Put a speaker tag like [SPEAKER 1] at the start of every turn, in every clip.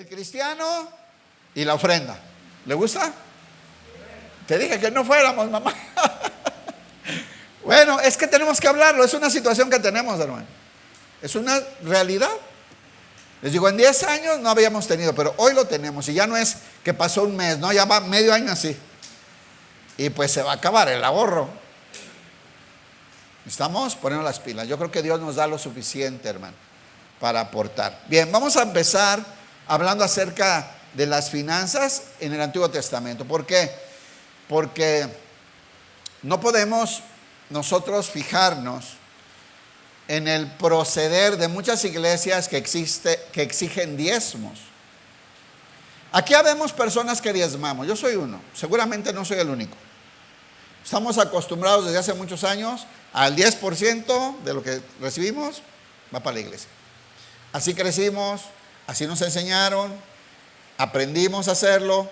[SPEAKER 1] el cristiano y la ofrenda. ¿Le gusta? Te dije que no fuéramos, mamá. Bueno, es que tenemos que hablarlo. Es una situación que tenemos, hermano. Es una realidad. Les digo, en 10 años no habíamos tenido, pero hoy lo tenemos. Y ya no es que pasó un mes, no, ya va medio año así. Y pues se va a acabar el ahorro. Estamos poniendo las pilas. Yo creo que Dios nos da lo suficiente, hermano, para aportar. Bien, vamos a empezar hablando acerca de las finanzas en el Antiguo Testamento. ¿Por qué? Porque no podemos nosotros fijarnos en el proceder de muchas iglesias que exigen diezmos. Aquí habemos personas que diezmamos. Yo soy uno, seguramente no soy el único. Estamos acostumbrados desde hace muchos años al 10% de lo que recibimos va para la iglesia. Así crecimos, así nos enseñaron, aprendimos a hacerlo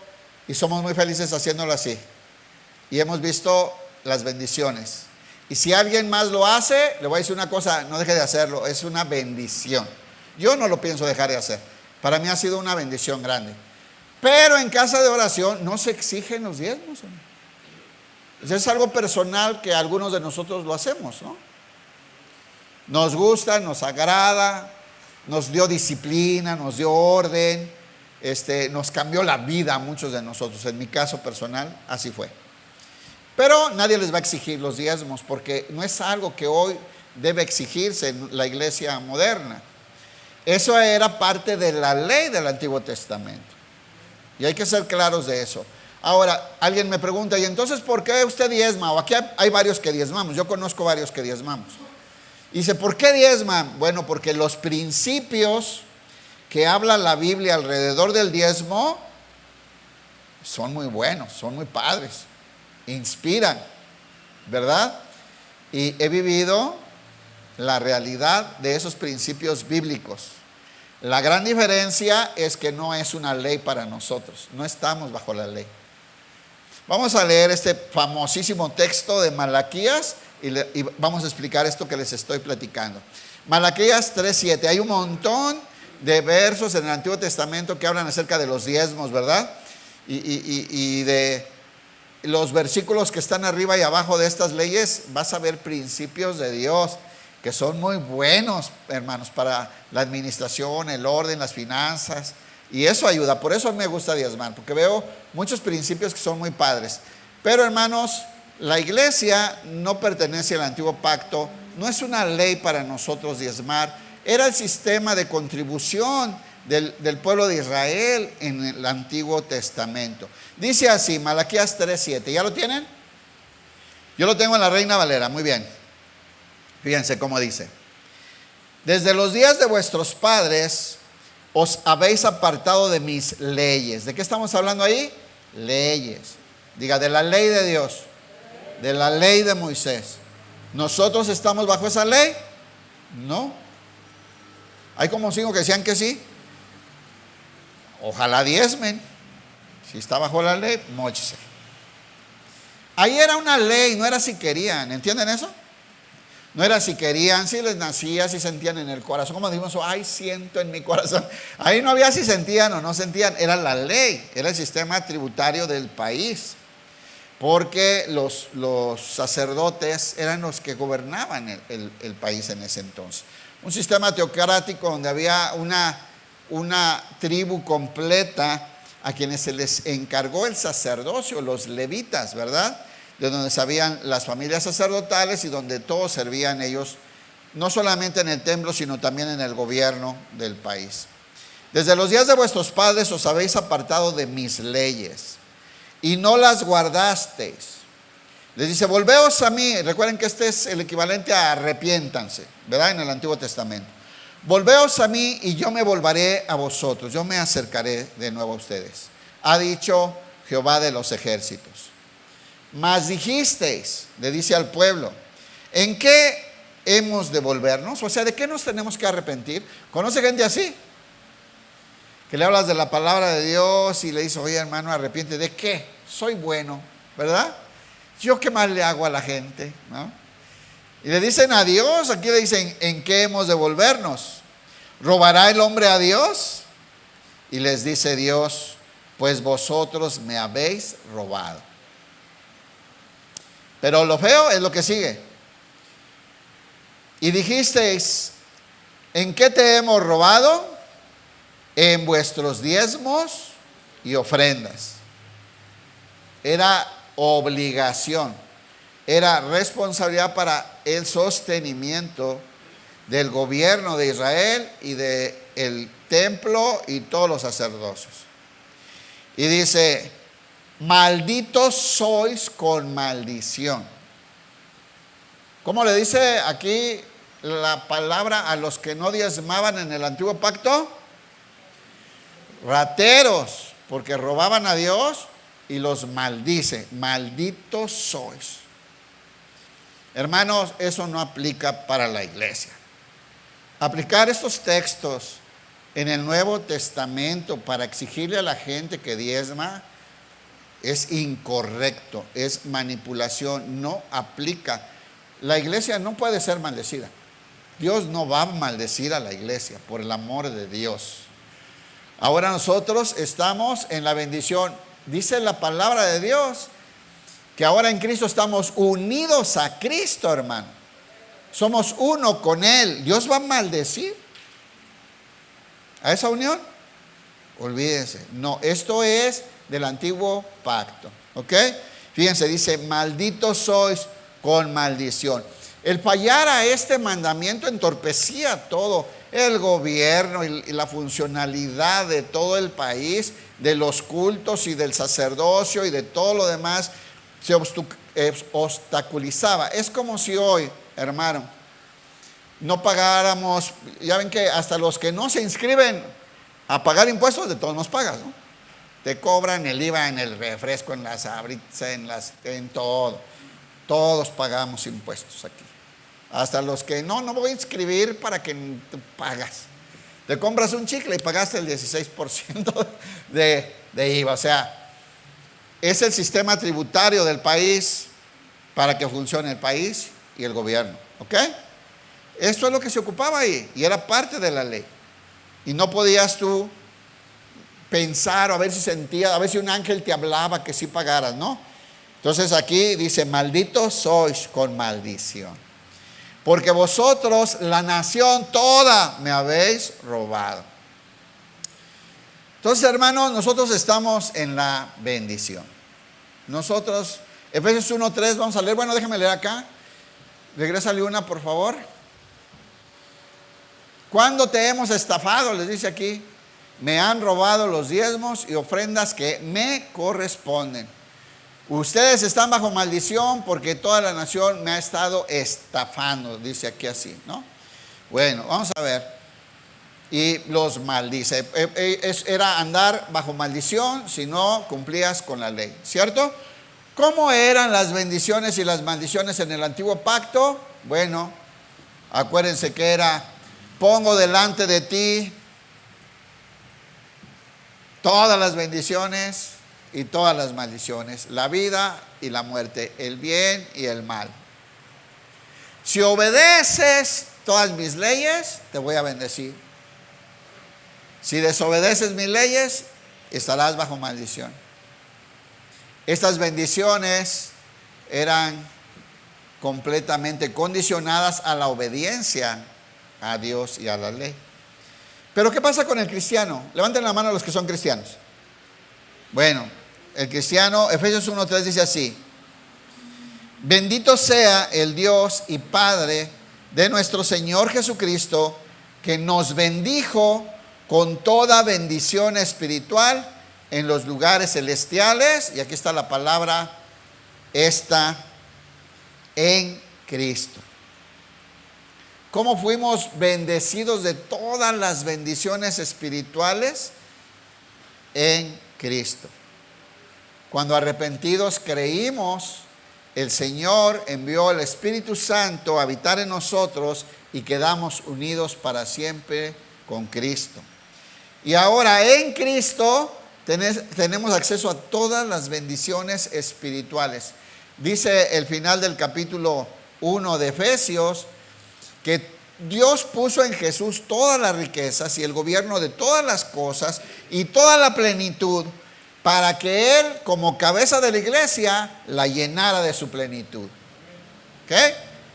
[SPEAKER 1] y somos muy felices haciéndolo así. Y hemos visto las bendiciones. Y si alguien más lo hace, le voy a decir una cosa, no deje de hacerlo, es una bendición. Yo no lo pienso dejar de hacer. Para mí ha sido una bendición grande. Pero en casa de oración no se exigen los diezmos, ¿no? Es algo personal que algunos de nosotros lo hacemos, ¿no? Nos gusta, nos agrada, nos dio disciplina, nos dio orden, nos cambió la vida a muchos de nosotros. En mi caso personal, así fue. Pero nadie les va a exigir los diezmos porque no es algo que hoy debe exigirse en la iglesia moderna. Eso era parte de la ley del Antiguo Testamento. Y hay que ser claros de eso. Ahora, alguien me pregunta, ¿y entonces por qué usted diezma? O aquí hay varios que diezmamos. Yo conozco varios que diezmamos. Y dice, ¿por qué diezman? Bueno, porque los principios que habla la Biblia alrededor del diezmo son muy buenos, son muy padres. Inspiran, ¿verdad? Y he vivido la realidad de esos principios bíblicos. La gran diferencia es que no es una ley para nosotros, no estamos bajo la ley. Vamos a leer este famosísimo texto de Malaquías y vamos a explicar esto que les estoy platicando. Malaquías 3:7, hay un montón de versos en el Antiguo Testamento que hablan acerca de los diezmos, ¿verdad? Y de los versículos que están arriba y abajo de estas leyes, vas a ver principios de Dios que son muy buenos, hermanos, para la administración, el orden, las finanzas, y eso ayuda. Por eso me gusta diezmar, porque veo muchos principios que son muy padres. Pero, hermanos, la iglesia no pertenece al antiguo pacto, no es una ley para nosotros diezmar, era el sistema de contribución del pueblo de Israel en el Antiguo Testamento. Dice así, Malaquías 3:7, ¿ya lo tienen? Yo lo tengo en la Reina Valera, muy bien. Fíjense cómo dice: desde los días de vuestros padres os habéis apartado de mis leyes. ¿De qué estamos hablando ahí? Leyes. Diga, de la ley de Dios, de la ley de Moisés. ¿Nosotros estamos bajo esa ley? No. Hay como 5 que decían que sí. Ojalá diezmen. Si está bajo la ley, móchese. Ahí era una ley, no era si querían. ¿Entienden eso? No era si querían, si les nacía, si sentían en el corazón. Como decimos, ay, siento en mi corazón. Ahí no había si sentían o no sentían. Era la ley, era el sistema tributario del país. Porque los sacerdotes eran los que gobernaban el país en ese entonces. Un sistema teocrático donde había una tribu completa a quienes se les encargó el sacerdocio, los levitas, ¿verdad? De donde sabían las familias sacerdotales y donde todos servían ellos, no solamente en el templo, sino también en el gobierno del país. Desde los días de vuestros padres os habéis apartado de mis leyes y no las guardasteis. Les dice, volveos a mí. Recuerden que este es el equivalente a arrepiéntanse, ¿verdad? En el Antiguo Testamento. Volveos a mí y yo me volveré a vosotros, yo me acercaré de nuevo a ustedes, ha dicho Jehová de los ejércitos. Mas dijisteis, le dice al pueblo, ¿en qué hemos de volvernos? O sea, ¿de qué nos tenemos que arrepentir? ¿Conoce gente así? Que le hablas de la palabra de Dios y le dices, oye hermano, arrepiente. ¿De qué? Soy bueno, ¿verdad? ¿Yo qué más le hago a la gente? ¿No? Y le dicen a Dios, aquí le dicen, ¿en qué hemos de volvernos? ¿Robará el hombre a Dios? Y les dice Dios, pues vosotros me habéis robado. Pero lo feo es lo que sigue. Y dijisteis, ¿en qué te hemos robado? En vuestros diezmos y ofrendas. Era obligación, era responsabilidad para el sostenimiento del gobierno de Israel y del templo y todos los sacerdocios. Y dice, malditos sois con maldición. ¿Cómo le dice aquí la palabra a los que no diezmaban en el antiguo pacto? Rateros, porque robaban a Dios y los maldice. Malditos sois. Hermanos, eso no aplica para la iglesia. Aplicar estos textos en el Nuevo Testamento para exigirle a la gente que diezma es incorrecto, es manipulación, no aplica. La iglesia no puede ser maldecida. Dios no va a maldecir a la iglesia, por el amor de Dios. Ahora nosotros estamos en la bendición. Dice la palabra de Dios que ahora en Cristo estamos unidos a Cristo, hermano. Somos uno con Él. ¿Dios va a maldecir a esa unión? Olvídense. No, esto es del antiguo pacto. ¿Ok? Fíjense, dice, malditos sois con maldición. El fallar a este mandamiento entorpecía todo el gobierno y la funcionalidad de todo el país, de los cultos y del sacerdocio y de todo lo demás se obstaculizaba. Es como si hoy, hermano, no pagáramos. Ya ven que hasta los que no se inscriben a pagar impuestos, de todos nos pagas, ¿no? Te cobran el IVA en el refresco, en las abritas, en todo. Todos pagamos impuestos aquí. Hasta los que no voy a inscribir para que tú pagas. Te compras un chicle y pagaste el 16% de IVA. O sea, es el sistema tributario del país para que funcione el país y el gobierno. ¿Ok? Esto es lo que se ocupaba ahí y era parte de la ley. Y no podías tú pensar o a ver si sentías, a ver si un ángel te hablaba que sí pagaras, ¿no? Entonces aquí dice, malditos sois con maldición, porque vosotros, la nación toda, me habéis robado. Entonces, hermanos, nosotros estamos en la bendición. Nosotros, Efesios 1:3, vamos a leer. Bueno, déjame leer acá. Regrésale una, por favor. ¿Cuándo te hemos estafado? Les dice aquí. Me han robado los diezmos y ofrendas que me corresponden. Ustedes están bajo maldición porque toda la nación me ha estado estafando, dice aquí así, ¿no? Bueno, vamos a ver. Y los maldice. Era andar bajo maldición si no cumplías con la ley, ¿cierto? ¿Cómo eran las bendiciones y las maldiciones en el antiguo pacto? Bueno, acuérdense que era, pongo delante de ti todas las bendiciones y todas las maldiciones, la vida y la muerte, el bien y el mal. Si obedeces todas mis leyes, te voy a bendecir. Si desobedeces mis leyes, estarás bajo maldición. Estas bendiciones eran completamente condicionadas a la obediencia a Dios y a la ley. Pero ¿qué pasa con el cristiano? Levanten la mano los que son cristianos. Bueno, el cristiano, Efesios 1:3 dice así: bendito sea el Dios y Padre de nuestro Señor Jesucristo, que nos bendijo con toda bendición espiritual en los lugares celestiales. Y aquí está la palabra, está en Cristo. ¿Cómo fuimos bendecidos de todas las bendiciones espirituales? En Cristo. Cuando arrepentidos creímos, el Señor envió el Espíritu Santo a habitar en nosotros y quedamos unidos para siempre con Cristo. Y ahora en Cristo tenemos acceso a todas las bendiciones espirituales. Dice el final del capítulo 1 de Efesios que Dios puso en Jesús todas las riquezas y el gobierno de todas las cosas y toda la plenitud para que Él, como cabeza de la iglesia, la llenara de su plenitud. ¿Ok?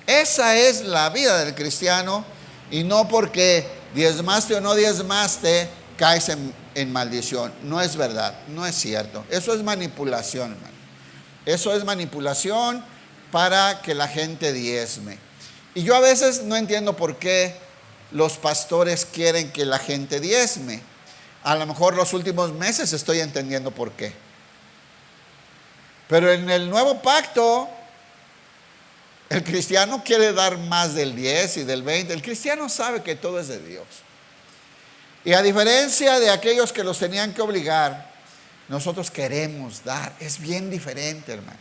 [SPEAKER 1] Esa es la vida del cristiano, y no porque diezmaste o no diezmaste caes en maldición. No es verdad, no es cierto. Eso es manipulación, hermano. Eso es manipulación para que la gente diezme. Y yo a veces no entiendo por qué los pastores quieren que la gente diezme. A lo mejor los últimos meses estoy entendiendo por qué. Pero en el nuevo pacto, el cristiano quiere dar más del 10 y del 20. El cristiano sabe que todo es de Dios. Y a diferencia de aquellos que los tenían que obligar, nosotros queremos dar. Es bien diferente, hermano.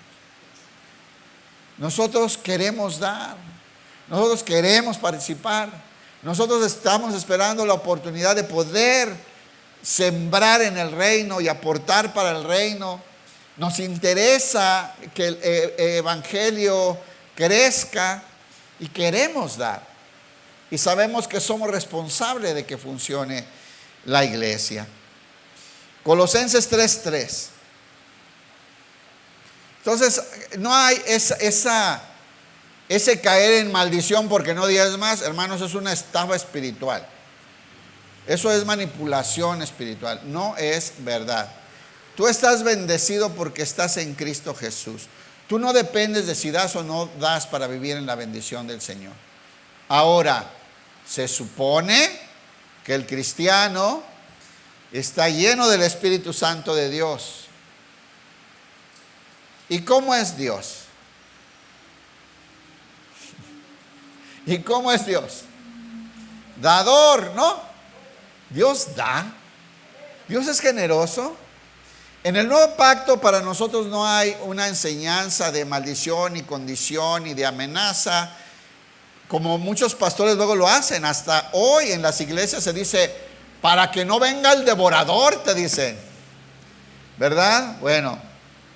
[SPEAKER 1] Nosotros queremos dar. Nosotros queremos participar. Nosotros estamos esperando la oportunidad de poder sembrar en el reino y aportar para el reino. Nos interesa que el evangelio crezca y queremos dar. Y sabemos que somos responsables de que funcione la iglesia. Colosenses 3:3. Entonces, no hay ese caer en maldición porque no diezmas, hermanos, es una estafa espiritual. Eso es manipulación espiritual, no es verdad. Tú estás bendecido porque estás en Cristo Jesús. Tú no dependes de si das o no das para vivir en la bendición del Señor. Ahora, se supone que el cristiano está lleno del Espíritu Santo de Dios. ¿Y cómo es Dios? ¿Y cómo es Dios? Dador, ¿no? Dios da. Dios es generoso. En el nuevo pacto para nosotros no hay una enseñanza de maldición, ni condición, ni de amenaza, como muchos pastores luego lo hacen. Hasta hoy en las iglesias se dice, para que no venga el devorador, te dicen. ¿Verdad? Bueno,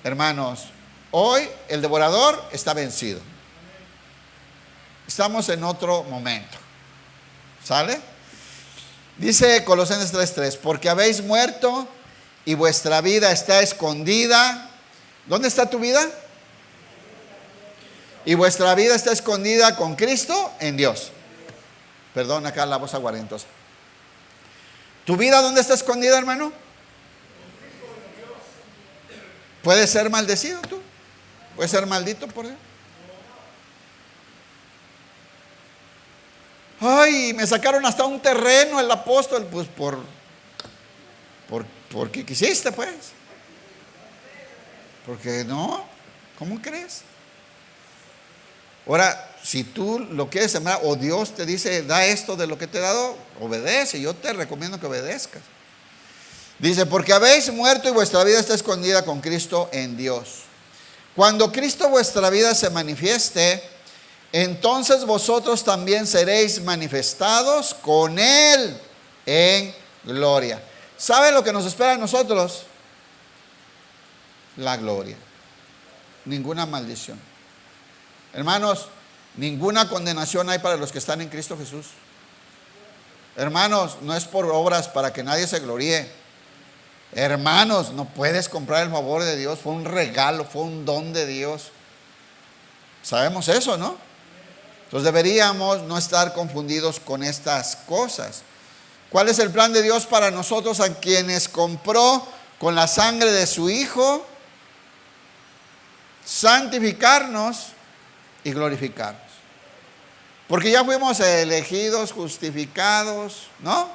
[SPEAKER 1] hermanos, hoy el devorador está vencido. Estamos en otro momento. ¿Sale? Dice Colosenses 3:3, porque habéis muerto y vuestra vida está escondida. ¿Dónde está tu vida? Y vuestra vida está escondida con Cristo en Dios. Perdón, acá la voz aguardentosa. ¿Tu vida dónde está escondida, hermano? ¿Puedes ser maldecido tú? ¿Puedes ser maldito por Dios? Ay, me sacaron hasta un terreno el apóstol, pues porque quisiste, pues. Porque no, ¿cómo crees? Ahora, si tú lo quieres sembrar, o Dios te dice, da esto de lo que te he dado, obedece. Yo te recomiendo que obedezcas. Dice, porque habéis muerto y vuestra vida está escondida con Cristo en Dios. Cuando Cristo vuestra vida se manifieste, entonces vosotros también seréis manifestados con Él en gloria. ¿Saben lo que nos espera a nosotros? La gloria. Ninguna maldición. Hermanos, ninguna condenación hay para los que están en Cristo Jesús. Hermanos, no es por obras para que nadie se gloríe. Hermanos, no puedes comprar el favor de Dios. Fue un regalo, fue un don de Dios. Sabemos eso, ¿no? Entonces deberíamos no estar confundidos con estas cosas. ¿Cuál es el plan de Dios para nosotros, a quienes compró con la sangre de su Hijo? Santificarnos y glorificarnos. Porque ya fuimos elegidos, justificados, ¿no?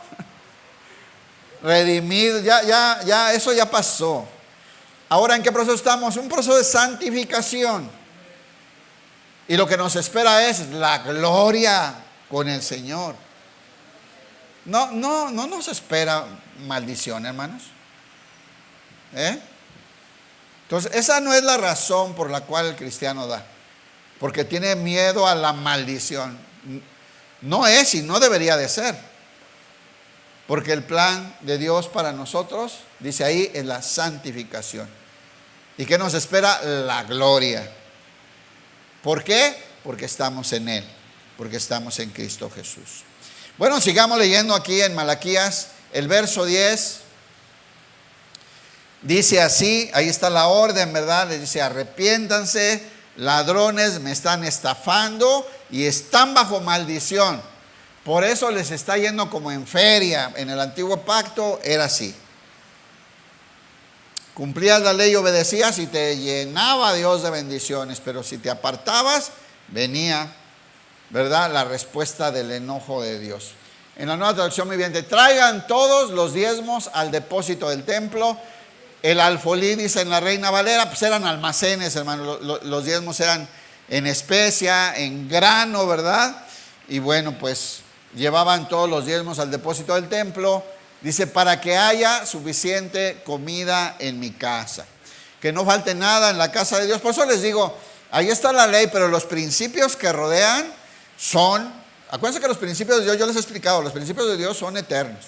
[SPEAKER 1] Redimidos, ya, eso ya pasó. Ahora, ¿en qué proceso estamos? Un proceso de santificación. Y lo que nos espera es la gloria con el Señor. No nos espera maldición, hermanos. Entonces, esa no es la razón por la cual el cristiano da. Porque tiene miedo a la maldición. No es y no debería de ser. Porque el plan de Dios para nosotros, dice ahí, es la santificación. ¿Y qué nos espera? La gloria. ¿Por qué? Porque estamos en Él. porque estamos en Cristo Jesús. Bueno, sigamos leyendo aquí en Malaquías, el verso 10. Dice así, ahí está la orden, ¿verdad? Les dice: arrepiéntanse, ladrones me están estafando y están bajo maldición. Por eso les está yendo como en feria. En el antiguo pacto era así. Cumplías la ley y obedecías y te llenaba Dios de bendiciones, pero si te apartabas, venía, ¿verdad?, la respuesta del enojo de Dios. En la Nueva Traducción Viviente: traigan todos los diezmos al depósito del templo. El alfolí, dice en la Reina Valera, pues eran almacenes, hermano. Los diezmos eran en especia, en grano, ¿verdad? Y bueno, pues llevaban todos los diezmos al depósito del templo. Dice: para que haya suficiente comida en mi casa, que no falte nada en la casa de Dios. Por eso les digo, ahí está la ley, pero los principios que rodean son, acuérdense que los principios de Dios, yo les he explicado, los principios de Dios son eternos.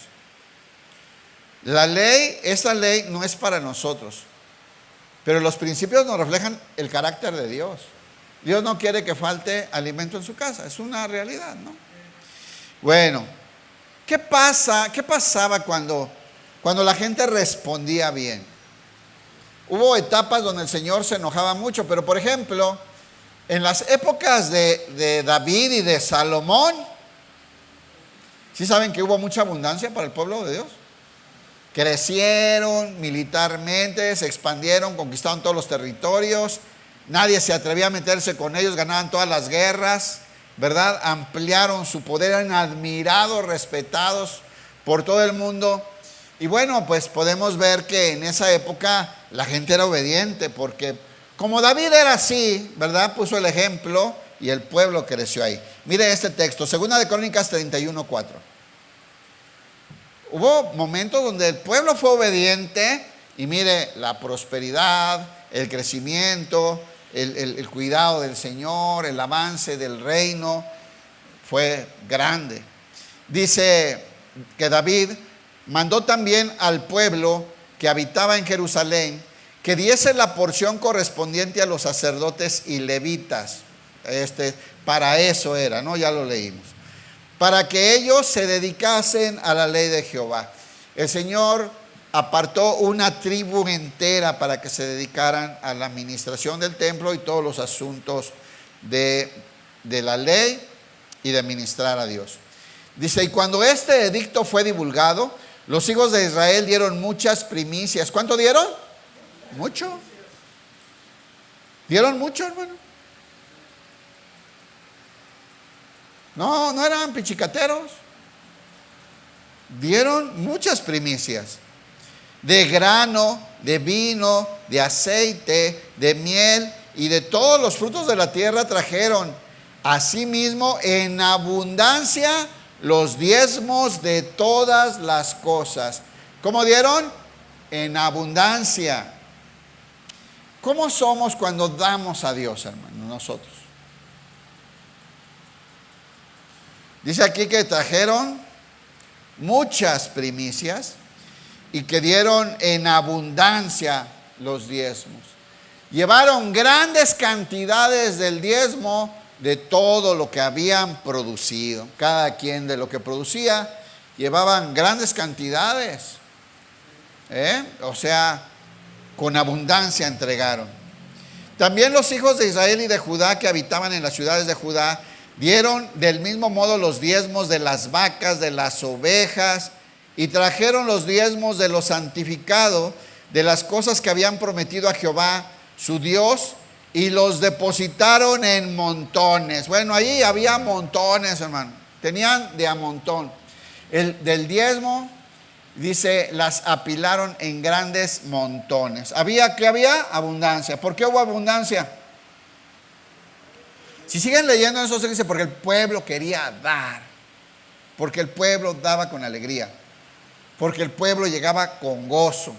[SPEAKER 1] La ley, esta ley no es para nosotros, pero los principios nos reflejan el carácter de Dios. Dios no quiere que falte alimento en su casa, es una realidad, ¿no? Bueno, ¿qué pasaba cuando la gente respondía bien? Hubo etapas donde el Señor se enojaba mucho, pero por ejemplo, en las épocas de David y de Salomón, ¿sí saben que hubo mucha abundancia para el pueblo de Dios? Crecieron militarmente, se expandieron, conquistaron todos los territorios, nadie se atrevía a meterse con ellos, ganaban todas las guerras, ¿verdad? Ampliaron su poder, eran admirados, respetados por todo el mundo. Y bueno, pues podemos ver que en esa época la gente era obediente, porque como David era así, ¿verdad?, puso el ejemplo y el pueblo creció ahí. Mire este texto, 2 de Crónicas 31:4. Hubo momentos donde el pueblo fue obediente y mire, la prosperidad, el crecimiento, el cuidado del Señor, el avance del reino fue grande. Dice que David mandó también al pueblo que habitaba en Jerusalén que diese la porción correspondiente a los sacerdotes y levitas. Para eso era, ¿no? Ya lo leímos. Para que ellos se dedicasen a la ley de Jehová. El Señor apartó una tribu entera para que se dedicaran a la administración del templo y todos los asuntos de la ley y de ministrar a Dios. Dice: y cuando este edicto fue divulgado, los hijos de Israel dieron muchas primicias. ¿Cuánto dieron? Mucho. Dieron mucho, hermano. No eran pichicateros. Dieron muchas primicias. De grano, de vino, de aceite, de miel y de todos los frutos de la tierra trajeron. Asimismo, en abundancia, los diezmos de todas las cosas. ¿Cómo dieron? En abundancia. ¿Cómo somos cuando damos a Dios, hermano, nosotros? Dice aquí que trajeron muchas primicias y que dieron en abundancia los diezmos. Llevaron grandes cantidades del diezmo de todo lo que habían producido. Cada quien de lo que producía llevaban grandes cantidades. O sea, con abundancia entregaron. También los hijos de Israel y de Judá que habitaban en las ciudades de Judá dieron del mismo modo los diezmos de las vacas, de las ovejas, y trajeron los diezmos de lo santificado, de las cosas que habían prometido a Jehová, su Dios, y los depositaron en montones. Bueno, ahí había montones, hermano. Tenían de a montón. Del diezmo, dice, las apilaron en grandes montones. ¿Qué había? Abundancia. ¿Por qué hubo abundancia? Si siguen leyendo eso, se dice porque el pueblo quería dar, porque el pueblo daba con alegría, porque el pueblo llegaba con gozo,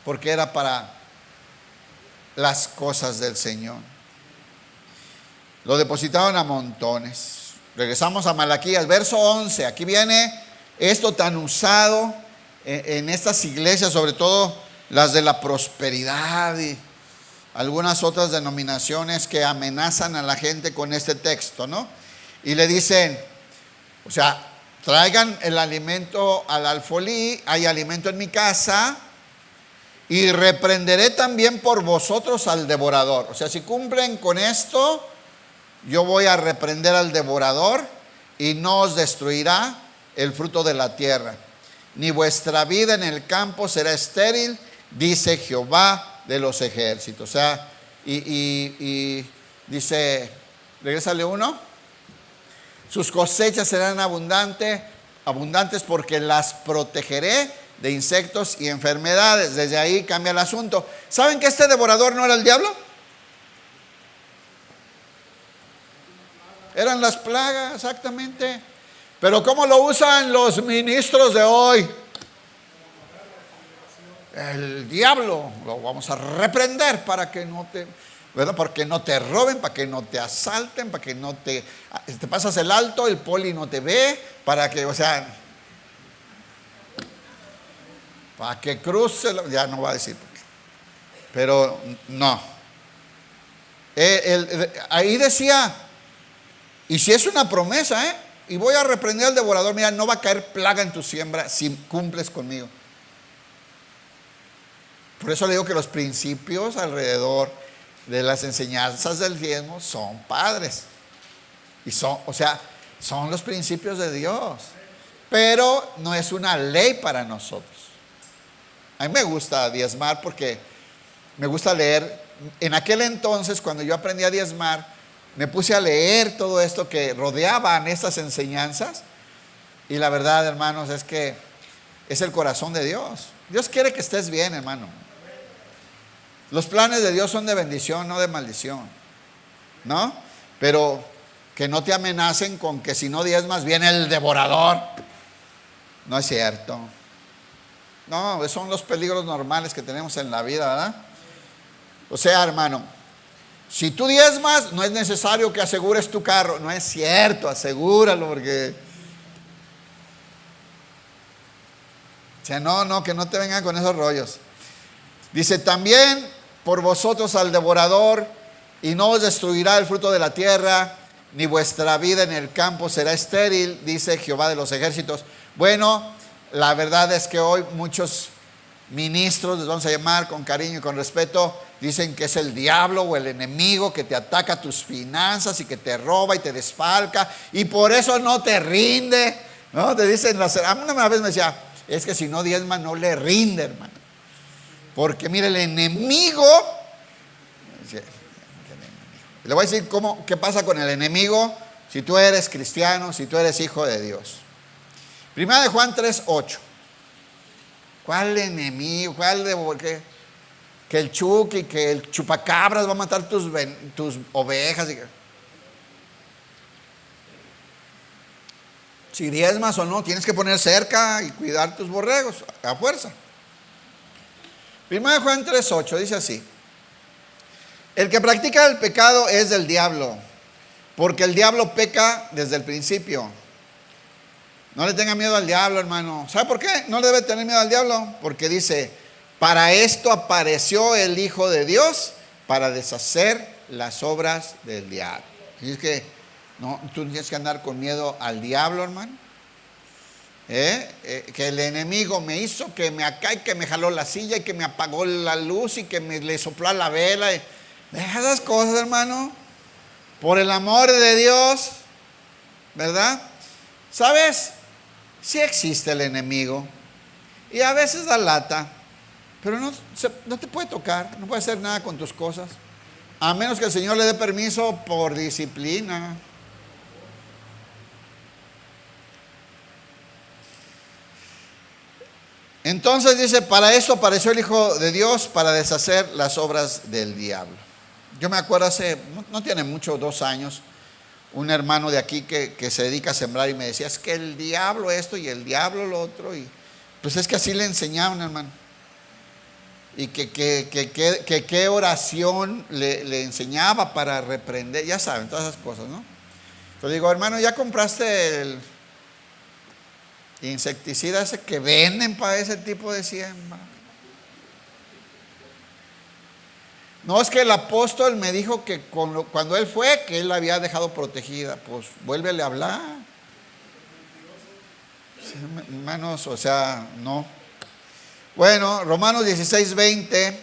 [SPEAKER 1] porque era para las cosas del Señor. Lo depositaron a montones. Regresamos a Malaquías, verso 11. Aquí viene esto tan usado en estas iglesias, sobre todo las de la prosperidad y algunas otras denominaciones que amenazan a la gente con este texto, ¿no? y le dicen, o sea, traigan el alimento al alfolí, hay alimento en mi casa, y reprenderé también por vosotros al devorador. O sea, si cumplen con esto, yo voy a reprender al devorador y no os destruirá el fruto de la tierra, ni vuestra vida en el campo será estéril, dice Jehová de los ejércitos. O sea, y dice, regrésale uno, sus cosechas serán abundantes porque las protegeré de insectos y enfermedades. Desde ahí cambia el asunto. ¿Saben que este devorador no era el diablo? Eran las plagas, exactamente. Pero ¿cómo lo usan los ministros de hoy? El diablo lo vamos a reprender para que no te, ¿verdad? Porque no te roben, para que no te asalten, para que no te pasas el alto, el poli no te ve, para que, o sea, para que cruce, ya no va a decir por qué. Pero no. Ahí decía, y si es una promesa, y voy a reprender al devorador, mira, no va a caer plaga en tu siembra si cumples conmigo. Por eso le digo que los principios alrededor de las enseñanzas del diezmo son padres. Y son, o sea, son los principios de Dios. Pero no es una ley para nosotros. A mí me gusta diezmar porque me gusta leer. En aquel entonces, cuando yo aprendí a diezmar, me puse a leer todo esto que rodeaban estas enseñanzas. Y la verdad, hermanos, es que es el corazón de Dios. Dios quiere que estés bien, hermano. Los planes de Dios son de bendición, no de maldición, ¿no? Pero que no te amenacen con que si no diezmas viene el devorador. No es cierto. No, son los peligros normales que tenemos en la vida, ¿verdad? O sea, hermano, si tú diezmas, no es necesario que asegures tu carro. No es cierto, asegúralo porque... O sea, no, que no te vengan con esos rollos. Dice, también por vosotros al devorador, y no os destruirá el fruto de la tierra, ni vuestra vida en el campo será estéril, dice Jehová de los ejércitos. Bueno, la verdad es que hoy muchos ministros, les vamos a llamar con cariño y con respeto, dicen que es el diablo o el enemigo que te ataca tus finanzas y que te roba y te desfalca, y por eso no te rinde, ¿no? Te dicen, a mí una vez me decía, es que si no diezma no le rinde, hermano. Porque mire, el enemigo, le voy a decir qué pasa con el enemigo si tú eres cristiano, si tú eres hijo de Dios. Primera de Juan 3:8. ¿Cuál enemigo? ¿Cuál de que el Chucky, que el chupacabras va a matar tus ovejas? Si diezmas o no, tienes que poner cerca y cuidar tus borregos a fuerza. Primera de Juan 3:8 dice así: el que practica el pecado es del diablo, porque el diablo peca desde el principio. No le tenga miedo al diablo, hermano. ¿Sabe por qué? No le debe tener miedo al diablo. Porque dice, para esto apareció el Hijo de Dios, para deshacer las obras del diablo. Y es que no, tú tienes que andar con miedo al diablo, hermano. Que el enemigo me hizo, que me acá y que me jaló la silla y que me apagó la luz y que le sopló a la vela. Deja esas cosas, hermano. Por el amor de Dios, ¿verdad? ¿Sabes? Sí existe el enemigo y a veces da lata, pero no te puede tocar, no puede hacer nada con tus cosas, a menos que el Señor le dé permiso por disciplina. Entonces dice, para eso apareció el Hijo de Dios, para deshacer las obras del diablo. Yo me acuerdo no tiene mucho, 2 años, un hermano de aquí que se dedica a sembrar y me decía, es que el diablo esto y el diablo lo otro. Y pues es que así le enseñaban, hermano. Y que qué oración le enseñaba para reprender, ya saben, todas esas cosas, ¿no? Entonces digo, hermano, ¿ya compraste el insecticida ese que venden para ese tipo de siembra? No, es que el apóstol me dijo que cuando él fue, que él la había dejado protegida. Pues vuélvele a hablar. Sí, hermanos, o sea, no. Bueno, Romanos 16:20.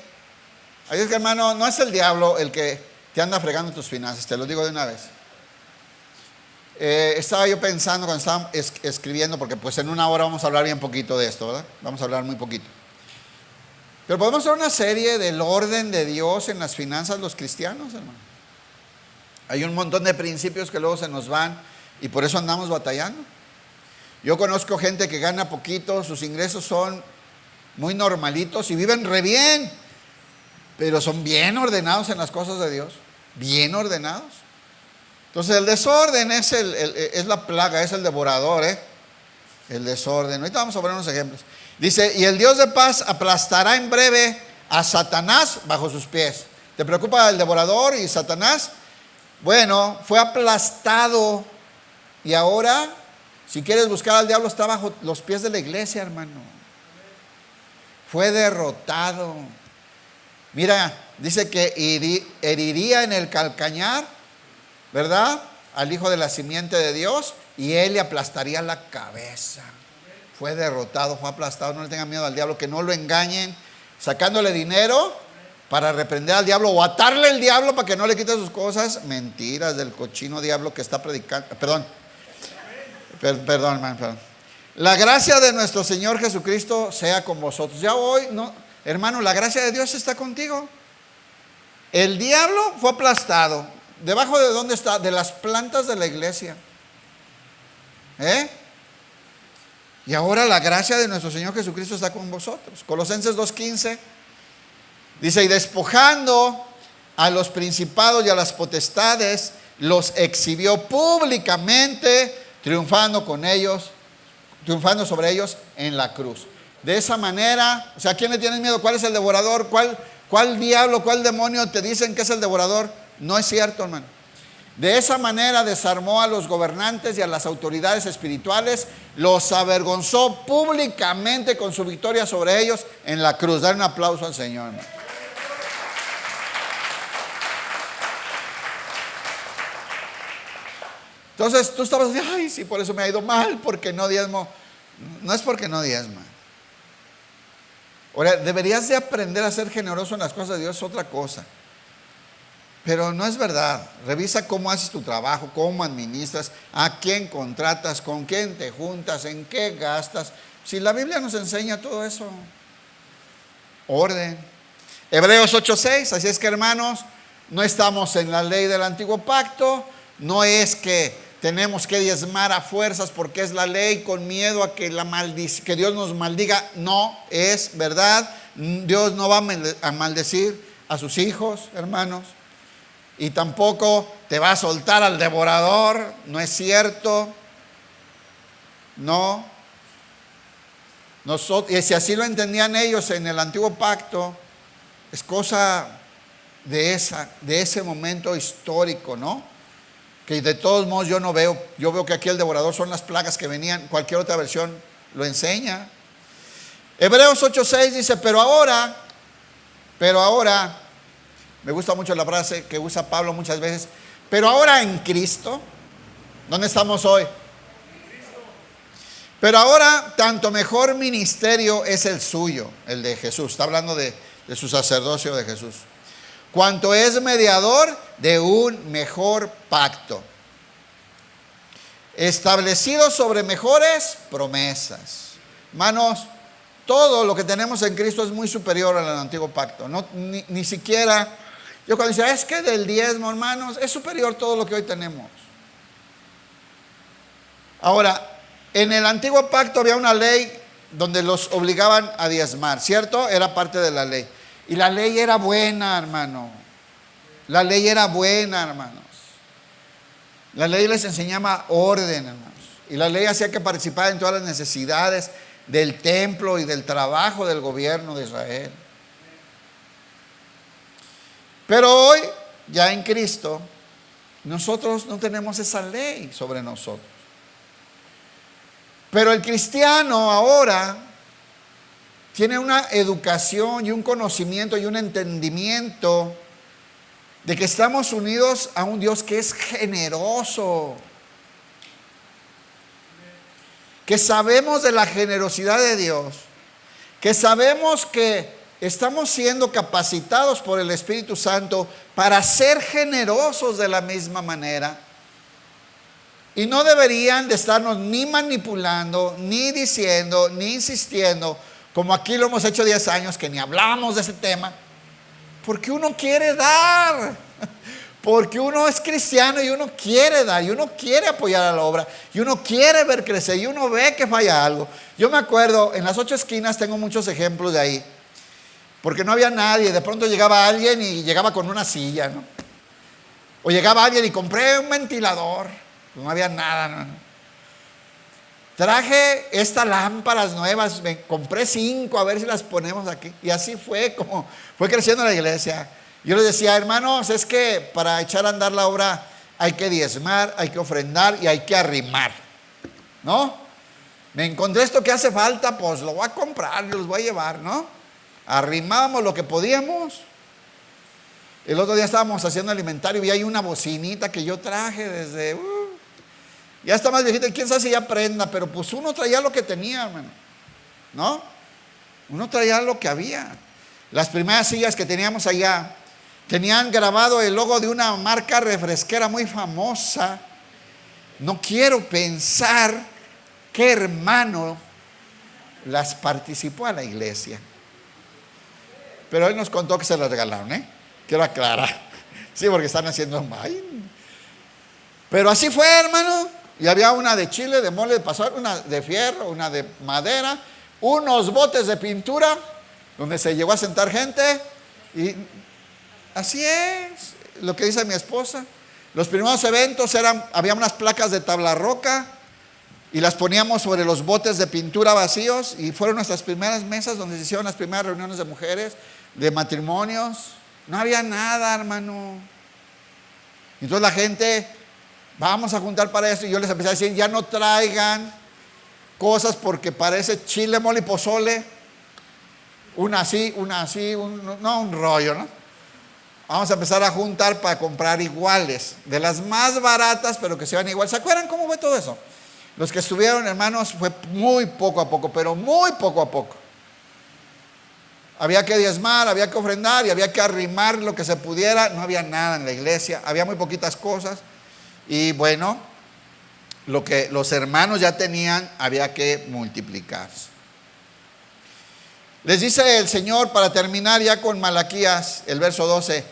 [SPEAKER 1] Ahí es que, hermano, no es el diablo el que te anda fregando tus finanzas, te lo digo de una vez. Estaba yo pensando cuando estaba escribiendo, porque pues en una hora vamos a hablar bien poquito de esto, ¿verdad? Vamos a hablar muy poquito. Pero podemos hacer una serie del orden de Dios en las finanzas los cristianos, hermano. Hay un montón de principios que luego se nos van y por eso andamos batallando. Yo conozco gente que gana poquito, sus ingresos son muy normalitos y viven re bien, pero son bien ordenados en las cosas de Dios, bien ordenados. Entonces el desorden es la plaga, es el devorador, el desorden. Ahorita vamos a poner unos ejemplos. Dice, y el Dios de paz aplastará en breve a Satanás bajo sus pies. ¿Te preocupa el devorador y Satanás? Bueno, fue aplastado y ahora, si quieres buscar al diablo, está bajo los pies de la iglesia, hermano. Fue derrotado. Mira, dice que heriría en el calcañar, ¿verdad? Al hijo de la simiente de Dios y él le aplastaría la cabeza. Fue derrotado, fue aplastado. No le tengan miedo al diablo, que no lo engañen sacándole dinero para reprender al diablo o atarle el diablo para que no le quite sus cosas. Mentiras del cochino diablo que está predicando. Perdón, hermano, perdón. La gracia de nuestro Señor Jesucristo sea con vosotros. Ya hoy, no, hermano, la gracia de Dios está contigo. El diablo fue aplastado. ¿Debajo de dónde está? De las plantas de la iglesia. Y ahora la gracia de nuestro Señor Jesucristo está con vosotros. Colosenses 2:15 dice, y despojando a los principados y a las potestades, los exhibió públicamente, triunfando sobre ellos en la cruz. De esa manera, o sea, ¿a quién le tienes miedo? ¿Cuál es el devorador? ¿Cuál diablo, cuál demonio te dicen que es el devorador? No es cierto, hermano. De esa manera desarmó a los gobernantes y a las autoridades espirituales, los avergonzó públicamente con su victoria sobre ellos en la cruz. Dar un aplauso al Señor, hermano. Entonces tú estabas diciendo, ay, sí, por eso me ha ido mal, porque no diezmo. No es porque no diezma. Ahora, deberías de aprender a ser generoso en las cosas de Dios, es otra cosa. Pero no es verdad. Revisa cómo haces tu trabajo, cómo administras, a quién contratas, con quién te juntas, en qué gastas. Si la Biblia nos enseña todo eso. Orden. Hebreos 8:6. Así es que, hermanos, no estamos en la ley del antiguo pacto. No es que tenemos que diezmar a fuerzas porque es la ley con miedo a que Dios nos maldiga. No es verdad. Dios no va a maldecir a sus hijos, hermanos. Y tampoco te va a soltar al devorador. No es cierto. No. Y si así lo entendían ellos en el antiguo pacto, es cosa de ese momento histórico, ¿no? Que de todos modos yo veo que aquí el devorador son las plagas que venían. Cualquier otra versión lo enseña. Hebreos 8:6 dice, pero ahora, me gusta mucho la frase que usa Pablo muchas veces, pero ahora en Cristo, ¿dónde estamos hoy? Pero ahora tanto mejor ministerio es el suyo, el de Jesús. Está hablando de su sacerdocio de Jesús. Cuanto es mediador de un mejor pacto, establecido sobre mejores promesas. Hermanos, todo lo que tenemos en Cristo es muy superior al antiguo pacto. No, ni siquiera, yo cuando decía, es que del diezmo, hermanos, es superior todo lo que hoy tenemos. Ahora, en el antiguo pacto había una ley donde los obligaban a diezmar, ¿cierto? Era parte de la ley. Y la ley era buena, hermano. La ley era buena, hermanos. La ley les enseñaba orden, hermanos. Y la ley hacía que participaran en todas las necesidades del templo y del trabajo del gobierno de Israel. Pero hoy, ya en Cristo, nosotros no tenemos esa ley sobre nosotros. Pero el cristiano ahora tiene una educación y un conocimiento y un entendimiento de que estamos unidos a un Dios que es generoso, que sabemos de la generosidad de Dios, que sabemos que estamos siendo capacitados por el Espíritu Santo para ser generosos de la misma manera. Y no deberían de estarnos ni manipulando, ni diciendo, ni insistiendo, como aquí lo hemos hecho 10 años, que ni hablamos de ese tema, porque uno quiere dar, porque uno es cristiano y uno quiere dar, y uno quiere apoyar a la obra, y uno quiere ver crecer, y uno ve que falla algo. Yo me acuerdo, en las 8 esquinas tengo muchos ejemplos de ahí, porque no había nadie. De pronto llegaba alguien y llegaba con una silla, ¿no? O llegaba alguien y compré un ventilador. No había nada, ¿no? Traje estas lámparas nuevas, me compré 5, a ver si las ponemos aquí. Y así fue como fue creciendo la iglesia. Yo les decía, hermanos, es que para echar a andar la obra hay que diezmar, hay que ofrendar y hay que arrimar, ¿no? Me encontré esto que hace falta, pues lo voy a comprar, los voy a llevar, ¿no? Arrimábamos lo que podíamos. El otro día estábamos haciendo el inventario y vi ahí una bocinita que yo traje desde... ya está más viejita, quién sabe si ya prenda, pero pues uno traía lo que tenía, hermano, ¿no? Uno traía lo que había. Las primeras sillas que teníamos allá tenían grabado el logo de una marca refresquera muy famosa. No quiero pensar qué hermano las participó a la iglesia, pero él nos contó que se las regalaron, quiero aclarar. Sí, porque están haciendo mal. Pero así fue, hermano. Y había una de chile, de mole de pasar, una de fierro, una de madera, unos botes de pintura donde se llegó a sentar gente. Y así es lo que dice mi esposa. Los primeros eventos había unas placas de tabla roca y las poníamos sobre los botes de pintura vacíos, y fueron nuestras primeras mesas donde se hicieron las primeras reuniones de mujeres, de matrimonios. No había nada, hermano. Entonces la gente, vamos a juntar para eso, y yo les empecé a decir, ya no traigan cosas porque parece chile, mole y pozole, una así, no, un rollo, ¿no? Vamos a empezar a juntar para comprar iguales, de las más baratas, pero que sean iguales. ¿Se acuerdan cómo fue todo eso? Los que estuvieron, hermanos, fue muy poco a poco, pero muy poco a poco. Había que diezmar, había que ofrendar y había que arrimar lo que se pudiera. No había nada en la iglesia, había muy poquitas cosas. Y bueno, lo que los hermanos ya tenían había que multiplicarse. Les dice el Señor, para terminar ya con Malaquías, el verso 12,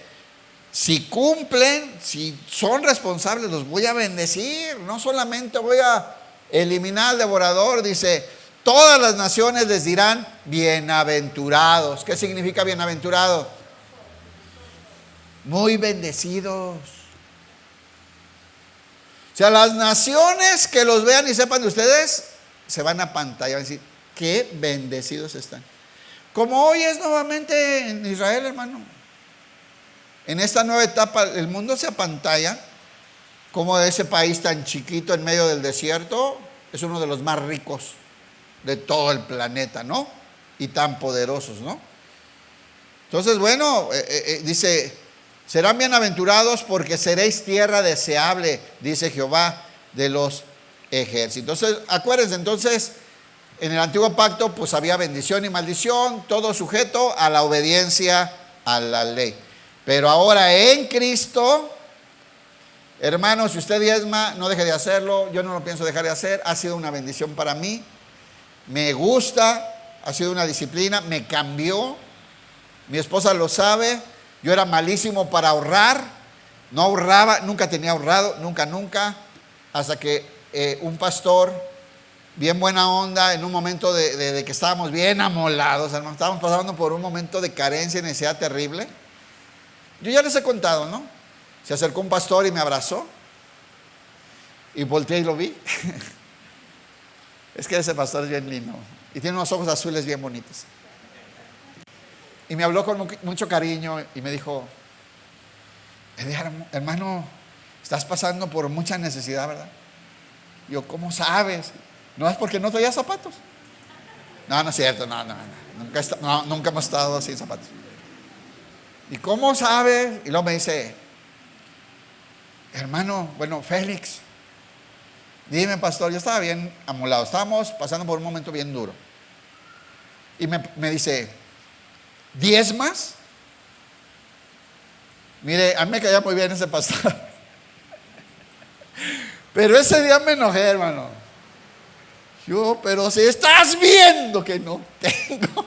[SPEAKER 1] si cumplen, si son responsables, los voy a bendecir. No solamente voy a eliminar al devorador, dice, todas las naciones les dirán bienaventurados. ¿Qué significa bienaventurado? Muy bendecidos. O sea, las naciones que los vean y sepan de ustedes se van a pantalla, van a decir, qué bendecidos están. Como hoy es nuevamente en Israel, hermano. En esta nueva etapa el mundo se apantalla, como ese país tan chiquito en medio del desierto es uno de los más ricos de todo el planeta, ¿no? Y tan poderosos, ¿no? Entonces, bueno, dice, serán bienaventurados porque seréis tierra deseable, dice Jehová de los ejércitos. Entonces, acuérdense, entonces, en el antiguo pacto, pues había bendición y maldición, todo sujeto a la obediencia a la ley. Pero ahora en Cristo, hermanos, si usted diezma, no deje de hacerlo. Yo no lo pienso dejar de hacer. Ha sido una bendición para mí. Me gusta, ha sido una disciplina, me cambió. Mi esposa lo sabe. Yo era malísimo para ahorrar. No ahorraba, nunca tenía ahorrado, nunca. Hasta que un pastor, bien buena onda, en un momento de que estábamos bien amolados, hermano, estábamos pasando por un momento de carencia y necesidad terrible. Yo ya les he contado, ¿no? Se acercó un pastor y me abrazó. Y volteé y lo vi. Es que ese pastor es bien lindo. Y tiene unos ojos azules bien bonitos. Y me habló con mucho cariño y me dijo, hermano, estás pasando por mucha necesidad, ¿verdad? Yo, ¿cómo sabes? No es porque no traía zapatos. No, no es cierto, no. Nunca hemos estado sin zapatos. ¿Y cómo sabes? Y luego me dice, hermano, bueno, Félix, dime, pastor, yo estaba bien amolado, estábamos pasando por un momento bien duro. Y me dice, ¿diezmas? Mire, a mí me caía muy bien ese pastor. Pero ese día me enojé, hermano. Pero si estás viendo que no tengo.